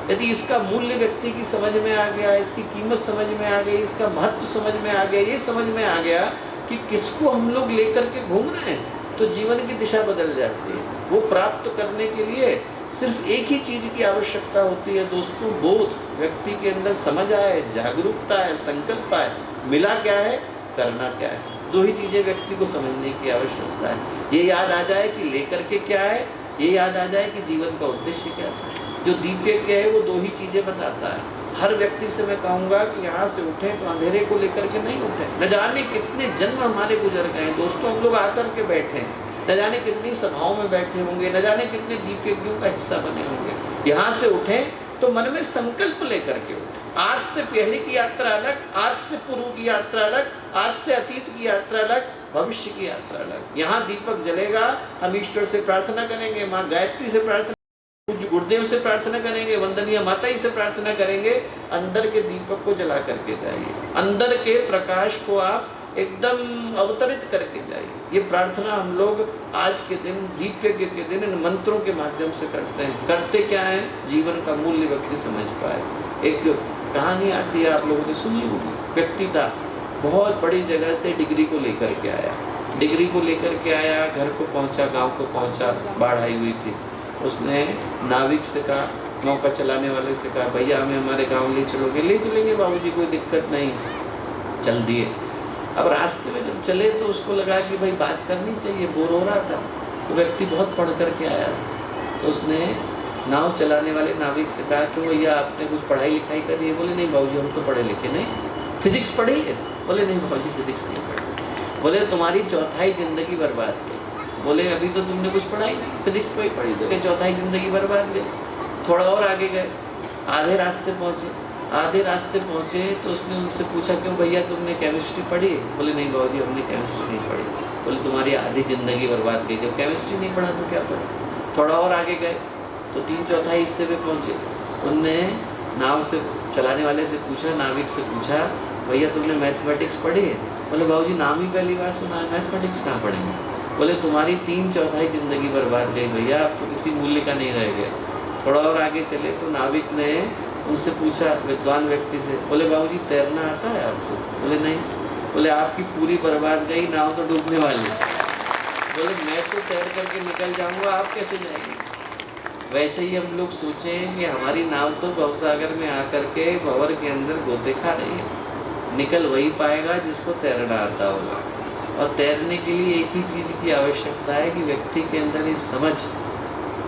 यदि इसका मूल्य व्यक्ति की समझ में आ गया, इसकी कीमत समझ में आ गई, इसका महत्व समझ में आ गया, ये समझ में आ गया कि किसको हम लोग लेकर के घूम रहे हैं, तो जीवन की दिशा बदल जाती है। वो प्राप्त करने के लिए सिर्फ एक ही चीज़ की आवश्यकता होती है दोस्तों, बोध। व्यक्ति के अंदर समझ आए, जागरूकता है, संकल्प आए, मिला क्या है, करना क्या है। दो ही चीज़ें व्यक्ति को समझने की आवश्यकता है। ये याद आ जाए कि लेकर के क्या है, ये याद आ जाए कि जीवन का उद्देश्य क्या है। जो दीपक है वो दो ही चीज़ें बताता है। हर व्यक्ति से मैं कहूँगा कि यहाँ से उठें तो अंधेरे को लेकर के नहीं उठें। न जाने कितने जन्म हमारे गुजर गए हैं दोस्तों, हम लोग आकर के बैठे हैं, न जाने कितनी सभाओं में बैठे होंगे, न जाने कितने दीपकों का हिस्सा बने होंगे। यहाँ से उठें तो मन में संकल्प लेकर के उठें। आज से पहले की यात्रा अलग, आज से पूर्व की यात्रा अलग, आज से अतीत की यात्रा अलग, भविष्य की यात्रा अलग। यहाँ दीपक जलेगा, हम ईश्वर से प्रार्थना करेंगे, माँ गायत्री से प्रार्थना, पूज्य गुरुदेव से प्रार्थना करेंगे, वंदनीय माता जी से प्रार्थना करेंगे। अंदर के दीपक को जला करके जाइए, अंदर के प्रकाश को आप एकदम अवतरित करके जाइए। ये प्रार्थना हम लोग आज के दिन, दीपक के दिन, इन मंत्रों के माध्यम से करते हैं। करते क्या है, जीवन का मूल्य व्यक्ति समझ पाए। एक कहानी आती है, आप लोगों ने सुनी होगी। व्यक्ति था, बहुत बड़ी जगह से डिग्री को लेकर के आया, डिग्री को लेकर के आया, घर को पहुंचा, गांव को पहुंचा, बाढ़ आई हुई थी। उसने नाविक से कहा, नौका चलाने वाले से कहा, भैया हमें हमारे गांव ले चलोगे? ले चलेंगे बाबूजी, कोई दिक्कत नहीं। चल दिए। अब रास्ते में जब चले तो उसको लगा कि भाई बात करनी चाहिए, बोर हो रहा था। तो व्यक्ति बहुत पढ़ करके आया, तो उसने नाव चलाने वाले नाविक से कहा कि भैया आपने कुछ पढ़ाई लिखाई करी है? बोले नहीं बाबूजी, हम तो पढ़े लिखे नहीं। फिजिक्स पढ़ी है? बोले नहीं बाबूजी, फिजिक्स नहीं पढ़ी। बोले तुम्हारी चौथाई जिंदगी बर्बाद गई। बोले अभी तो तुमने कुछ पढ़ाई नहीं, फिजिक्स को ही पढ़ी, तो चौथाई जिंदगी बर्बाद गई। थोड़ा और आगे गए, आधे रास्ते पहुँचे। आधे रास्ते पहुँचे तो उसने उनसे पूछा, क्यों भैया तुमने केमिस्ट्री पढ़ी है? बोले नहीं बाबूजी, हमने केमिस्ट्री नहीं पढ़ी। बोले तुम्हारी आधी जिंदगी बर्बाद गई, जब केमिस्ट्री नहीं पढ़ा तो क्या पढ़ा? थोड़ा और आगे गए तो 3/4 हिस्से पे पहुँचे। उनने नाव से चलाने वाले से पूछा, नाविक से पूछा, भैया तुमने मैथमेटिक्स पढ़ी है? बोले बाबूजी नाम ही पहली बार सुना है, मैथमेटिक्स कहाँ पढ़ेंगे? बोले तुम्हारी 3/4 जिंदगी बर्बाद गई भैया, अब तो किसी मूल्य का नहीं रह गया। थोड़ा और आगे चले तो नाविक ने उनसे पूछा, विद्वान व्यक्ति से, बोले बाबूजी तैरना आता है आपको? बोले नहीं। बोले आपकी पूरी बर्बाद गई, नाव तो डूबने वाली। बोले मैं तो तैर करके निकल जाऊंगा, आप कैसे जाएंगे? वैसे ही हम लोग सोचें कि हमारी नाव तो भवसागर में आकर के भंवर के अंदर गोते खा रही है। निकल वही पाएगा जिसको तैरना आता होगा। और तैरने के लिए एक ही चीज़ की आवश्यकता है कि व्यक्ति के अंदर ये समझ,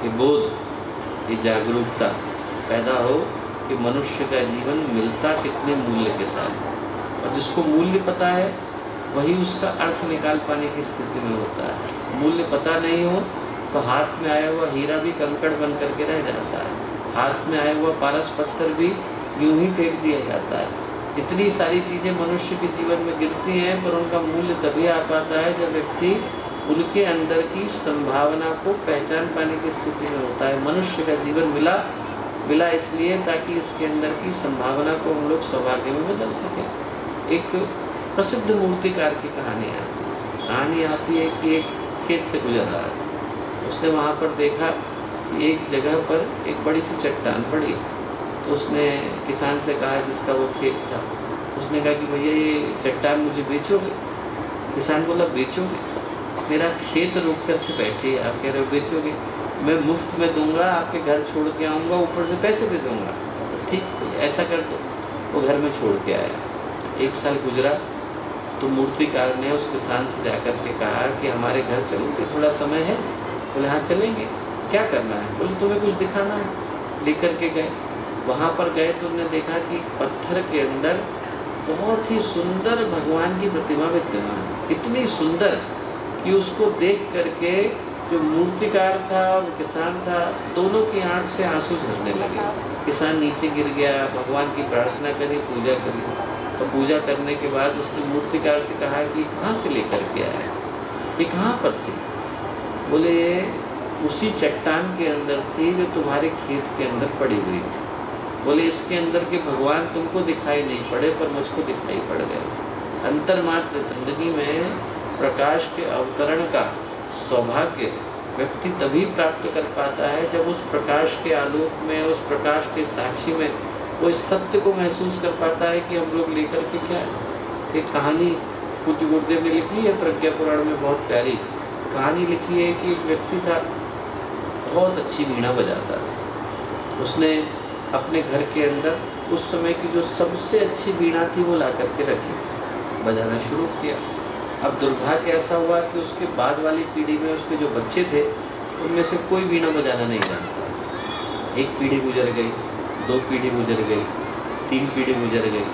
ये बोध, ये जागरूकता पैदा हो कि मनुष्य का जीवन मिलता कितने मूल्य के साथ। और जिसको मूल्य पता है वही उसका अर्थ निकाल पाने की स्थिति में होता है। मूल्य पता नहीं हो तो हाथ में आया हुआ हीरा भी कंकड़ बन करके रह जाता है, हाथ में आया हुआ पारस पत्थर भी यूं ही फेंक दिया जाता है। इतनी सारी चीज़ें मनुष्य के जीवन में गिरती हैं, पर उनका मूल्य तभी आ पाता है जब व्यक्ति उनके अंदर की संभावना को पहचान पाने की स्थिति में होता है। मनुष्य का जीवन मिला इसलिए ताकि इसके अंदर की संभावना को हम लोग सौभाग्य में बदल सकें। एक प्रसिद्ध मूर्तिकार की कहानी आती है कि एक खेत से गुजर रहा था। उसने वहाँ पर देखा कि एक जगह पर एक बड़ी सी चट्टान पड़ी। तो उसने किसान से कहा जिसका वो खेत था, उसने कहा कि भैया ये चट्टान मुझे बेचोगे? किसान बोला बेचोगे? मेरा खेत रोक कर के बैठे, आप कह रहे हो बेचोगे? मैं मुफ्त में दूंगा, आपके घर छोड़ के आऊँगा, ऊपर से पैसे भी दूंगा। तो ठीक ऐसा कर दो। वो घर में छोड़ के आया। 1 साल गुजरा तो मूर्तिकार ने उस किसान से जाकर के कहा कि हमारे घर चलोगे, थोड़ा समय है? बोले हाँ चलेंगे। क्या करना है? बोले तुम्हें कुछ दिखाना है। लेकर के गए। वहाँ पर गए तो उन्होंने देखा कि पत्थर के अंदर बहुत ही सुंदर भगवान की प्रतिमा विद्यमान, इतनी सुंदर कि उसको देख करके जो मूर्तिकार था और किसान था, दोनों की आंख से आंसू झरने लगे। किसान नीचे गिर गया, भगवान की प्रार्थना करी, पूजा करी। और पूजा करने के बाद उसने मूर्तिकार से कहा कि कहाँ से लेकर के आया, ये कहाँ पर थी? बोले उसी चट्टान के अंदर थी जो तुम्हारे खेत के अंदर पड़ी हुई थी। बोले इसके अंदर के भगवान तुमको दिखाई नहीं पड़े पर मुझको दिखाई पड़ गए। अंतर्मात्र जिंदगी में प्रकाश के अवतरण का सौभाग्य व्यक्ति तभी प्राप्त कर पाता है जब उस प्रकाश के आलोक में, उस प्रकाश के साक्षी में वो इस सत्य को महसूस कर पाता है कि हम लोग लेकर के क्या है। एक कहानी पूज्य गुरुदेव ने लिखी है प्रज्ञा पुराण में, बहुत प्यारी कहानी लिखी है कि एक व्यक्ति था, बहुत अच्छी वीणा बजाता था। उसने अपने घर के अंदर उस समय की जो सबसे अच्छी वीणा थी वो ला करके रखी, बजाना शुरू किया। अब दुर्भाग्य ऐसा हुआ कि उसके बाद वाली पीढ़ी में उसके जो बच्चे थे उनमें से कोई वीणा बजाना नहीं जानता। 1 पीढ़ी गुजर गई, 2 पीढ़ी गुजर गई, 3 पीढ़ी गुजर गई,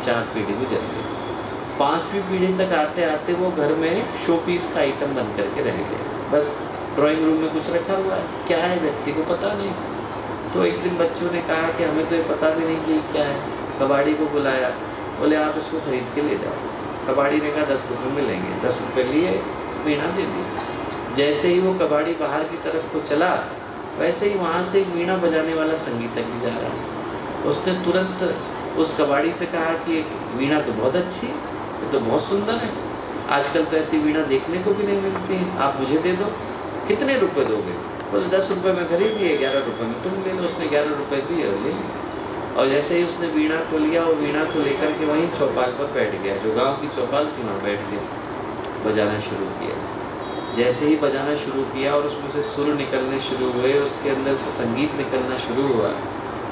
4 पीढ़ी गुजर गई, 5वीं पीढ़ी तक आते आते वो घर में शो पीस का आइटम बन करके रह गए। बस ड्राइंग रूम में कुछ रखा हुआ है, क्या है व्यक्ति को पता नहीं। तो एक दिन बच्चों ने कहा कि हमें तो ये पता भी नहीं कि क्या है। कबाड़ी को बुलाया, बोले आप इसको खरीद के ले जाओ। कबाड़ी ने कहा 10 रुपये मिलेंगे। 10 रुपये लिए, वीणा दे दी। जैसे ही वो कबाड़ी बाहर की तरफ को चला, वैसे ही वहाँ से एक वीणा बजाने वाला संगीतज्ञ भी जा रहा। उसने तुरंत उस कबाड़ी से कहा कि वीणा तो बहुत अच्छी, ये तो बहुत सुंदर है, आजकल तो ऐसी वीणा देखने को भी नहीं मिलती है, आप मुझे दे दो। कितने रुपए दोगे? बोले 10 रुपये में खरीदिए, 11 रुपये में तुम ले लो। उसने 11 रुपये दिए और ले लिए। और जैसे ही उसने वीणा को लिया, वो वीणा को लेकर के वहीं चौपाल पर बैठ गया, जो गांव की चौपाल थी वहाँ बैठ गया, बजाना शुरू किया। जैसे ही बजाना शुरू किया और उसमें से सुर निकलने शुरू हुए, उसके अंदर से संगीत निकलना शुरू हुआ,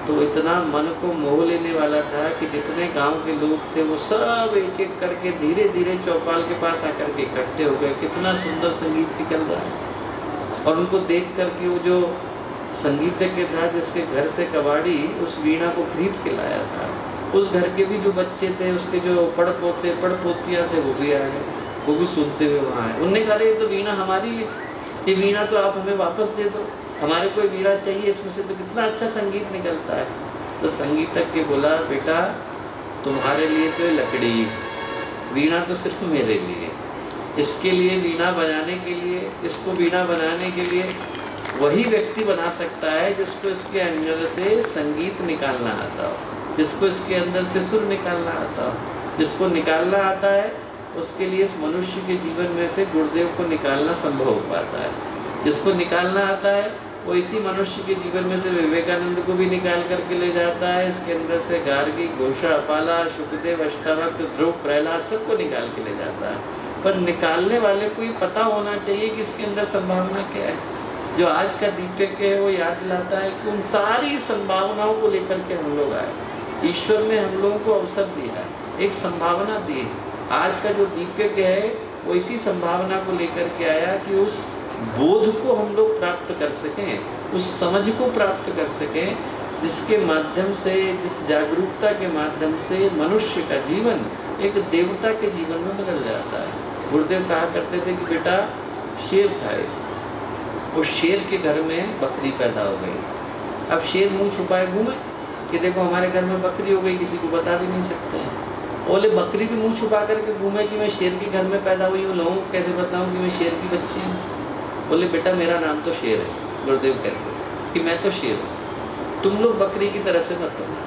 तो इतना मन को मोह लेने वाला था कि जितने गांव के लोग थे वो सब एक एक करके धीरे धीरे चौपाल के पास आकर के इकट्ठे हो गए। कितना सुंदर संगीत निकल रहा है। और उनको देख करके वो जो संगीतज्ञ था, जिसके घर से कबाड़ी उस वीणा को खरीद के लाया था, उस घर के भी जो बच्चे थे, उसके जो पड़ पोतियाँ थे, वो भी आ गए, वो भी सुनते हुए वहाँ आए। उनने कहा ये तो वीणा हमारी है, ये वीणा तो आप हमें वापस दे दो, हमारे कोई वीणा चाहिए, इसमें से तो कितना अच्छा संगीत निकलता है। तो संगीतज्ञ बोला, बेटा तुम्हारे लिए तो ये लकड़ी, वीणा तो सिर्फ मेरे लिए। इसके लिए वीणा बनाने के लिए, इसको वीणा बनाने के लिए वही व्यक्ति बना सकता है जिसको इसके अंदर से संगीत निकालना आता हो, जिसको इसके अंदर से सुर निकालना आता हो। जिसको निकालना आता है उसके लिए इस मनुष्य के जीवन में से गुरुदेव को निकालना संभव हो पाता है। जिसको निकालना आता है वो इसी मनुष्य के जीवन में से विवेकानंद को भी निकाल करके ले जाता है। इसके अंदर से गार्गी, घोषा, अपाला, शुकदेव, अष्टावक्र, ध्रुव, प्रहलाद सबको निकाल के ले जाता है। पर निकालने वाले को ये पता होना चाहिए कि इसके अंदर संभावना क्या है। जो आज का दीपक है वो याद दिलाता है कि उन सारी संभावनाओं को लेकर के हम लोग आए। ईश्वर ने हम लोगों को अवसर दिया है, एक संभावना दी है। आज का जो दीपक है वो इसी संभावना को लेकर के आया कि उस बोध को हम लोग प्राप्त कर सकें, उस समझ को प्राप्त कर सकें, जिसके माध्यम से, जिस जागरूकता के माध्यम से मनुष्य का जीवन एक देवता के जीवन में बदल जाता है। गुरुदेव कहा करते थे कि बेटा शेर था, उस शेर के घर में बकरी पैदा हो गई। अब शेर मुंह छुपाए घूमे कि देखो हमारे घर में बकरी हो गई, किसी को बता भी नहीं सकते हैं। बोले बकरी भी मुंह छुपा करके घूमे कि मैं शेर के घर में पैदा हुई हूँ, लोगों को कैसे बताऊँ कि मैं शेर की बच्ची हूँ। बोले बेटा मेरा नाम तो शेर है। गुरुदेव कहते कि मैं तो शेर हूँ, तुम लोग बकरी की तरह से मत होना।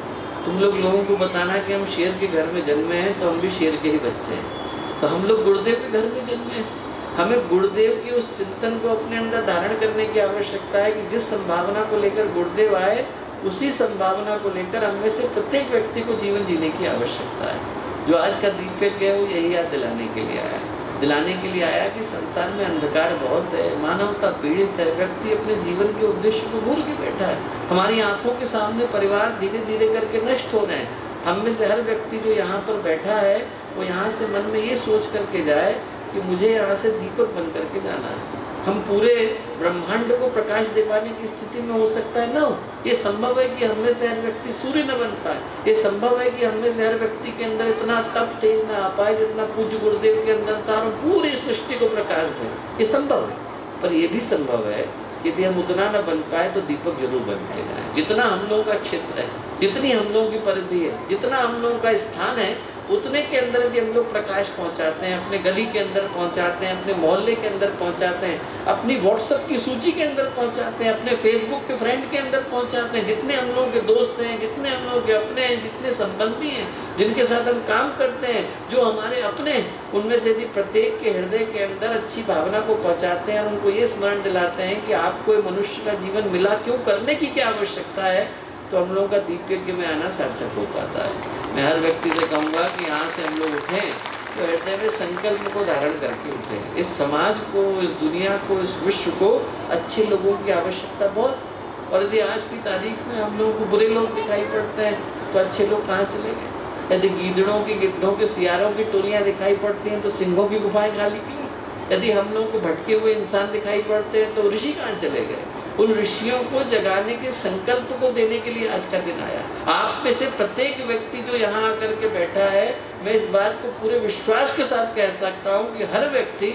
तुम लोग लोगों को बताना कि हम शेर के घर में जन्मे हैं तो हम भी शेर के ही बच्चे हैं। तो हम लोग गुरुदेव के घर में जन्मे हैं। हमें गुरुदेव के उस चिंतन को अपने अंदर धारण करने की आवश्यकता है कि जिस संभावना को लेकर गुरुदेव आए, उसी संभावना को लेकर हमें से प्रत्येक व्यक्ति को जीवन जीने की आवश्यकता है। जो आज का दीपक है वो यही याद दिलाने के लिए आया, दिलाने के लिए आया कि संसार में अंधकार बहुत है, मानवता पीड़ित है, व्यक्ति अपने जीवन के उद्देश्य को भूल के बैठा है। हमारी आंखों के सामने परिवार धीरे धीरे करके नष्ट हो रहे हैं। हम में से हर व्यक्ति जो यहाँ पर बैठा है वो यहाँ से मन में ये सोच करके जाए कि मुझे यहाँ से दीपक बन करके जाना है। हम पूरे ब्रह्मांड को प्रकाश दिवाने की स्थिति में हो सकता है ना हो। ये संभव है कि हम में से हर व्यक्ति सूर्य न बन पाए। ये संभव है कि हम में से हर व्यक्ति के अंदर इतना तप तेज न आ पाए जितना पूज्य गुरुदेव के अंदर था और पूरी सृष्टि को प्रकाश दे। ये संभव है। पर यह भी संभव है कि यदि हम उतना न बन पाए तो दीपक जरूर बन के जाए। जितना हम लोगों का क्षेत्र है, जितनी हम लोगों की परिधि है, जितना हम लोगों का स्थान है, उतने के अंदर यदि हम लोग प्रकाश पहुंचाते हैं, अपने गली के अंदर पहुंचाते हैं, अपने मोहल्ले के अंदर पहुंचाते हैं, अपनी व्हाट्सएप की सूची के अंदर पहुंचाते हैं, अपने फेसबुक के फ्रेंड के अंदर पहुंचाते हैं, जितने हम लोगों के दोस्त हैं, जितने हम लोगों के अपने हैं, जितने संबंधी हैं, जिनके साथ हम काम करते हैं, जो हमारे अपने हैं, उनमें से यदि प्रत्येक के हृदय के अंदर अच्छी भावना को पहुँचाते हैं और उनको ये स्मरण दिलाते हैं कि आपको मनुष्य का जीवन मिला क्यों, करने की क्या आवश्यकता है, तो हम लोगों का दीपयज्ञ में आना सार्थक हो पाता है। मैं हर व्यक्ति से कहूँगा कि यहाँ से हम लोग उठें तो हृदय में संकल्प को धारण करके उठें। इस समाज को, इस दुनिया को, इस विश्व को अच्छे लोगों की आवश्यकता बहुत। और यदि आज की तारीख में हम लोगों को बुरे लोग दिखाई पड़ते हैं तो अच्छे लोग कहाँ चले गए। यदि गीदड़ों की, गिद्धों के, सियारों की टोलियाँ दिखाई पड़ती हैं तो सिंहों की गुफाएँ खाली क्यों। यदि हम लोगों को भटके हुए इंसान दिखाई पड़ते हैं तो ऋषि कहाँ चले गए। उन ऋषियों को जगाने के संकल्प को देने के लिए आज का दिन आया। आप में से प्रत्येक व्यक्ति जो यहाँ आकर के बैठा है, मैं इस बात को पूरे विश्वास के साथ कह सकता हूँ कि हर व्यक्ति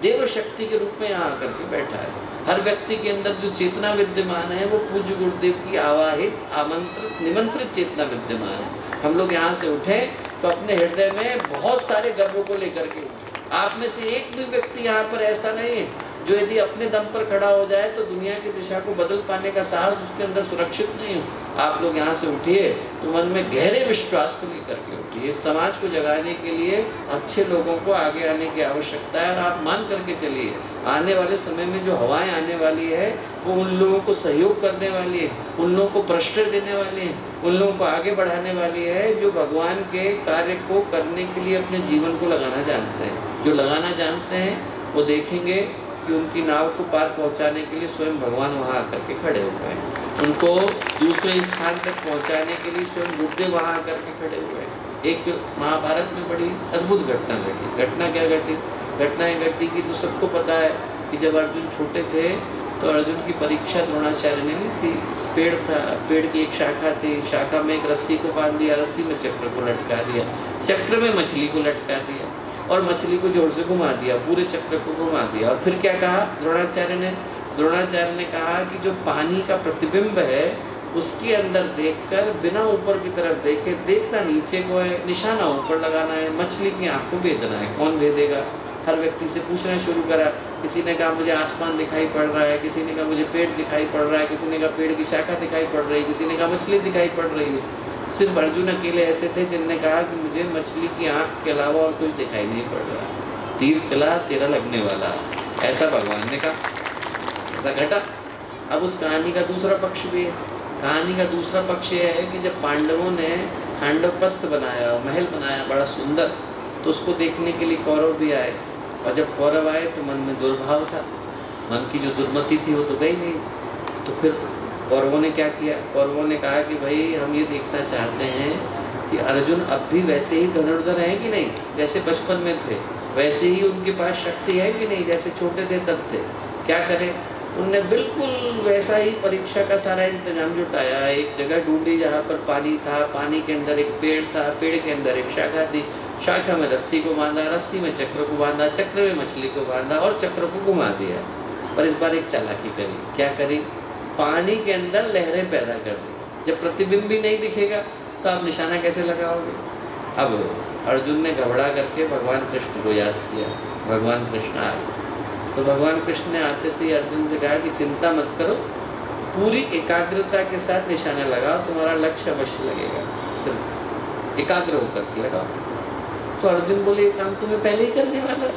देव शक्ति के रूप में यहाँ आकर के बैठा है। हर व्यक्ति के अंदर जो चेतना विद्यमान है वो पूज्य गुरुदेव की आवाहित, आमंत्रित, निमंत्रित चेतना विद्यमान है। हम लोग यहाँ से उठें तो अपने हृदय में बहुत सारे गर्व को लेकर के उठें। आप में से एक भी व्यक्ति यहाँ पर ऐसा नहीं है जो यदि अपने दम पर खड़ा हो जाए तो दुनिया की दिशा को बदल पाने का साहस उसके अंदर सुरक्षित नहीं हो। आप लोग यहाँ से उठिए तो मन में गहरे विश्वास को लेकर के उठिए। समाज को जगाने के लिए अच्छे लोगों को आगे आने की आवश्यकता है और आप मान करके चलिए आने वाले समय में जो हवाएं आने वाली है वो उन लोगों को सहयोग करने वाली है, उन लोगों को प्रश्रय देने वाली है, उन लोगों को आगे बढ़ाने वाली है जो भगवान के कार्य को करने के लिए अपने जीवन को लगाना जानते हैं। जो लगाना जानते हैं वो देखेंगे कि उनकी नाव को पार पहुंचाने के लिए स्वयं भगवान वहाँ आकर के खड़े हुए हैं, उनको दूसरे स्थान तक पहुंचाने के लिए स्वयं गुरुदेव वहाँ आकर के खड़े हुए हैं। एक महाभारत में बड़ी अद्भुत घटना घटी। घटना क्या घटी? घटनाएं घटी कि तो सबको पता है कि जब अर्जुन छोटे थे तो अर्जुन की परीक्षा द्रोणाचार्य ने ली थी। पेड़ था, पेड़ की एक शाखा थी, शाखा में एक रस्सी को बांध दिया, रस्सी में चक्र को लटका दिया, चक्र में मछली को लटका दिया और मछली को जोर से घुमा दिया, पूरे चक्र को घुमा दिया। और फिर क्या कहा द्रोणाचार्य ने कहा कि जो पानी का प्रतिबिंब है उसके अंदर देखकर बिना ऊपर की तरफ देखे, देखना नीचे को है, निशाना ऊपर लगाना है, मछली की आँख को भेदना है। कौन भेदेगा? हर व्यक्ति से पूछना शुरू करा। किसी ने कहा मुझे आसमान दिखाई पड़ रहा है, किसी ने कहा मुझे पेड़ दिखाई पड़ रहा है, किसी ने कहा पेड़ की शाखा दिखाई पड़ रही है, किसी ने कहा मछली दिखाई पड़ रही है। सिर्फ अर्जुन अकेले ऐसे थे जिनने कहा कि मुझे मछली की आँख के अलावा और कुछ दिखाई नहीं पड़ रहा। तीर चला तेरा लगने वाला, ऐसा भगवान ने कहा। ऐसा घटा। अब उस कहानी का दूसरा पक्ष भी है। कहानी का दूसरा पक्ष यह है कि जब पांडवों ने खांडवपस्थ बनाया, महल बनाया बड़ा सुंदर, तो उसको देखने के लिए कौरव भी आए। और जब कौरव आए तो मन में दुर्भाव था, मन की जो दुर्मति थी वो तो गई नहीं। तो फिर कौरवों ने क्या किया? कौरवों ने कहा कि भाई हम ये देखना चाहते हैं कि अर्जुन अब भी वैसे ही धनुर्धर हैं कि नहीं, जैसे बचपन में थे, वैसे ही उनके पास शक्ति है कि नहीं, जैसे छोटे थे तब थे। क्या करें? उनने बिल्कुल वैसा ही परीक्षा का सारा इंतजाम जुटाया। एक जगह ढूंढी जहाँ पर पानी था, पानी के अंदर एक पेड़ था, पेड़ के अंदर एक शाखा थी, शाखा में रस्सी को बांधा, रस्सी में चक्र को बांधा, चक्र में मछली को बांधा और चक्र को घुमा दिया। पर इस बार एक चालाकी करी। क्या करी? पानी के अंदर लहरें पैदा कर दी। जब प्रतिबिंब भी नहीं दिखेगा तो आप निशाना कैसे लगाओगे? अब अर्जुन ने घबरा करके भगवान कृष्ण को याद किया। भगवान कृष्ण आए तो भगवान कृष्ण ने आते से अर्जुन से कहा कि चिंता मत करो, पूरी एकाग्रता के साथ निशाना लगाओ, तुम्हारा लक्ष्य अवश्य लगेगा, सिर्फ एकाग्र होकर के लगाओ। तो अर्जुन बोले ये काम तुम्हें पहले ही करने वाला।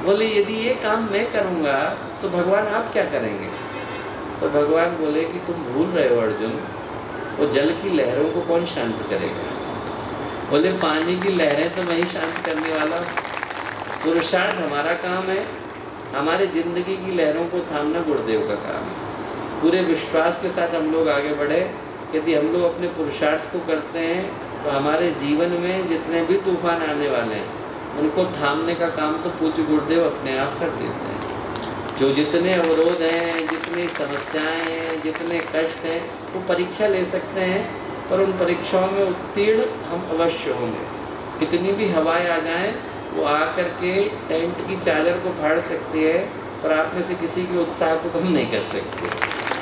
बोले यदि ये काम मैं करूँगा तो भगवान आप क्या करेंगे? तो भगवान बोले कि तुम भूल रहे हो अर्जुन, वो जल की लहरों को कौन शांत करेगा? बोले पानी की लहरें तो मैं ही शांत करने वाला। पुरुषार्थ हमारा काम है, हमारे जिंदगी की लहरों को थामना गुरुदेव का काम है। पूरे विश्वास के साथ हम लोग आगे बढ़े। यदि हम लोग अपने पुरुषार्थ को करते हैं तो हमारे जीवन में जितने भी तूफान आने वाले हैं उनको थामने का काम तो पूज्य गुरुदेव अपने आप कर देते हैं। जो जितने अवरोध हैं, जितनी समस्याएं हैं, जितने कष्ट हैं, वो परीक्षा ले सकते हैं, पर उन परीक्षाओं में उत्तीर्ण हम अवश्य होंगे। कितनी भी हवाएं आ जाएं वो आकर के टेंट की चादर को फाड़ सकती है, पर आप में से किसी के उत्साह को कम नहीं कर सकते।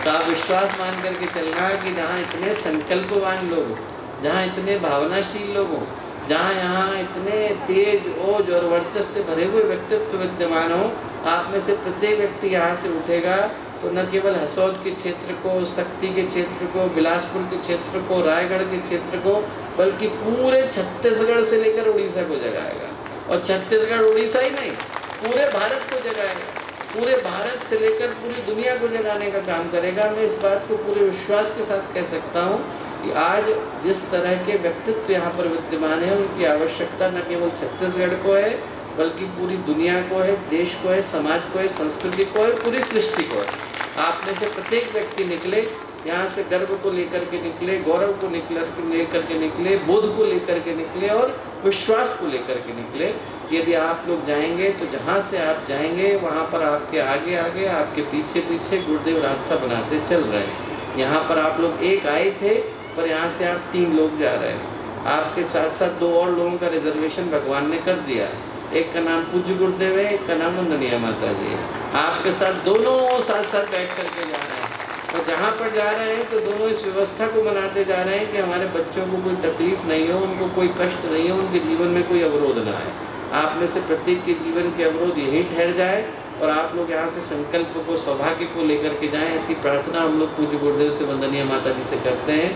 तो आप विश्वास मान करके चलना कि जहाँ इतने संकल्पवान लोग हों, जहाँ इतने भावनाशील लोग हों, जहाँ यहाँ इतने तेज, ओज और वर्चस्व से भरे हुए व्यक्तित्व विद्यमान हों, आप में से प्रत्येक व्यक्ति यहाँ से उठेगा तो न केवल हसौद के क्षेत्र को, शक्ति के क्षेत्र को, बिलासपुर के क्षेत्र को, रायगढ़ के क्षेत्र को, बल्कि पूरे छत्तीसगढ़ से लेकर उड़ीसा को जगाएगा। और छत्तीसगढ़ उड़ीसा ही नहीं, पूरे भारत को जगाएगा। पूरे भारत से लेकर पूरी दुनिया को जगाने का काम करेगा। मैं इस बात को पूरे विश्वास के साथ कह सकता हूँ कि आज जिस तरह के व्यक्तित्व यहाँ पर विद्यमान है उनकी आवश्यकता न केवल छत्तीसगढ़ को है बल्कि पूरी दुनिया को है, देश को है, समाज को है, संस्कृति को है, पूरी सृष्टि को है। आप में से प्रत्येक व्यक्ति निकले, यहाँ से गर्व को लेकर के निकले, गौरव को लेकर के निकले, बोध को लेकर के निकले और विश्वास को लेकर के निकले। यदि आप लोग जाएंगे तो जहाँ से आप जाएंगे वहाँ पर आपके आगे आगे, आपके पीछे पीछे गुरुदेव रास्ता बनाते चल रहे हैं। यहाँ पर आप लोग एक आए थे, पर यहाँ से आप 3 लोग जा रहे हैं। आपके साथ साथ 2 और लोगों का रिजर्वेशन भगवान ने कर दिया है। एक का नाम पूज्य गुरुदेव है, एक का नाम वंदनीय माता जी है। आपके साथ दोनों साथ साथ बैठ करके जा रहे हैं और जहाँ पर जा रहे हैं तो दोनों इस व्यवस्था को बनाते जा रहे हैं कि हमारे बच्चों को कोई तकलीफ नहीं हो, उनको कोई कष्ट नहीं हो, उनके जीवन में कोई अवरोध ना आए। आप में से प्रत्येक के जीवन के अवरोध यहीं ठहर जाए और आप लोग यहाँ से संकल्प को, सौभाग्य को लेकर के जाएं। ऐसी प्रार्थना हम लोग पूज्य गुरुदेव से, वंदनीय माता जी से करते हैं।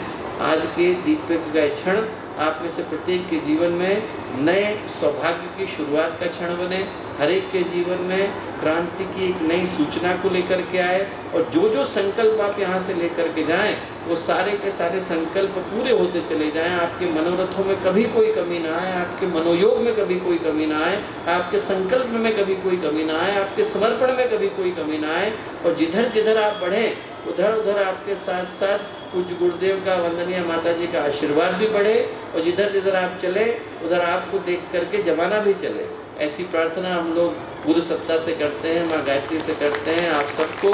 आज के दीपक का क्षण आप में से प्रत्येक के जीवन में नए सौभाग्य की शुरुआत का क्षण बने, हर एक के जीवन में क्रांति की एक नई सूचना को लेकर के आए, और जो जो संकल्प आप यहाँ से लेकर के जाएं वो सारे के सारे संकल्प पूरे होते चले जाएं। आपके मनोरथों में कभी कोई कमी ना आए, आपके मनोयोग में कभी कोई कमी ना आए, आपके संकल्प में कभी कोई कमी ना आए, आपके समर्पण में कभी कोई कमी ना आए, और जिधर जिधर आप बढ़ें उधर उधर आपके साथ साथ पूज्य गुरुदेव का, वंदनीय माता जी का आशीर्वाद भी बढ़े, और जिधर जिधर आप चले उधर आपको देख करके जमाना भी चले। ऐसी प्रार्थना हम लोग गुरु सत्ता से करते हैं, माँ गायत्री से करते हैं। आप सबको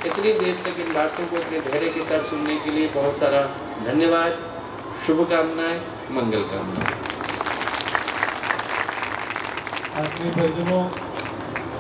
इतनी देर तक इन बातों को इतने धैर्य के साथ सुनने के लिए बहुत सारा धन्यवाद, शुभकामनाएं, मंगल कामनाएं। आत्मीय परिजनों,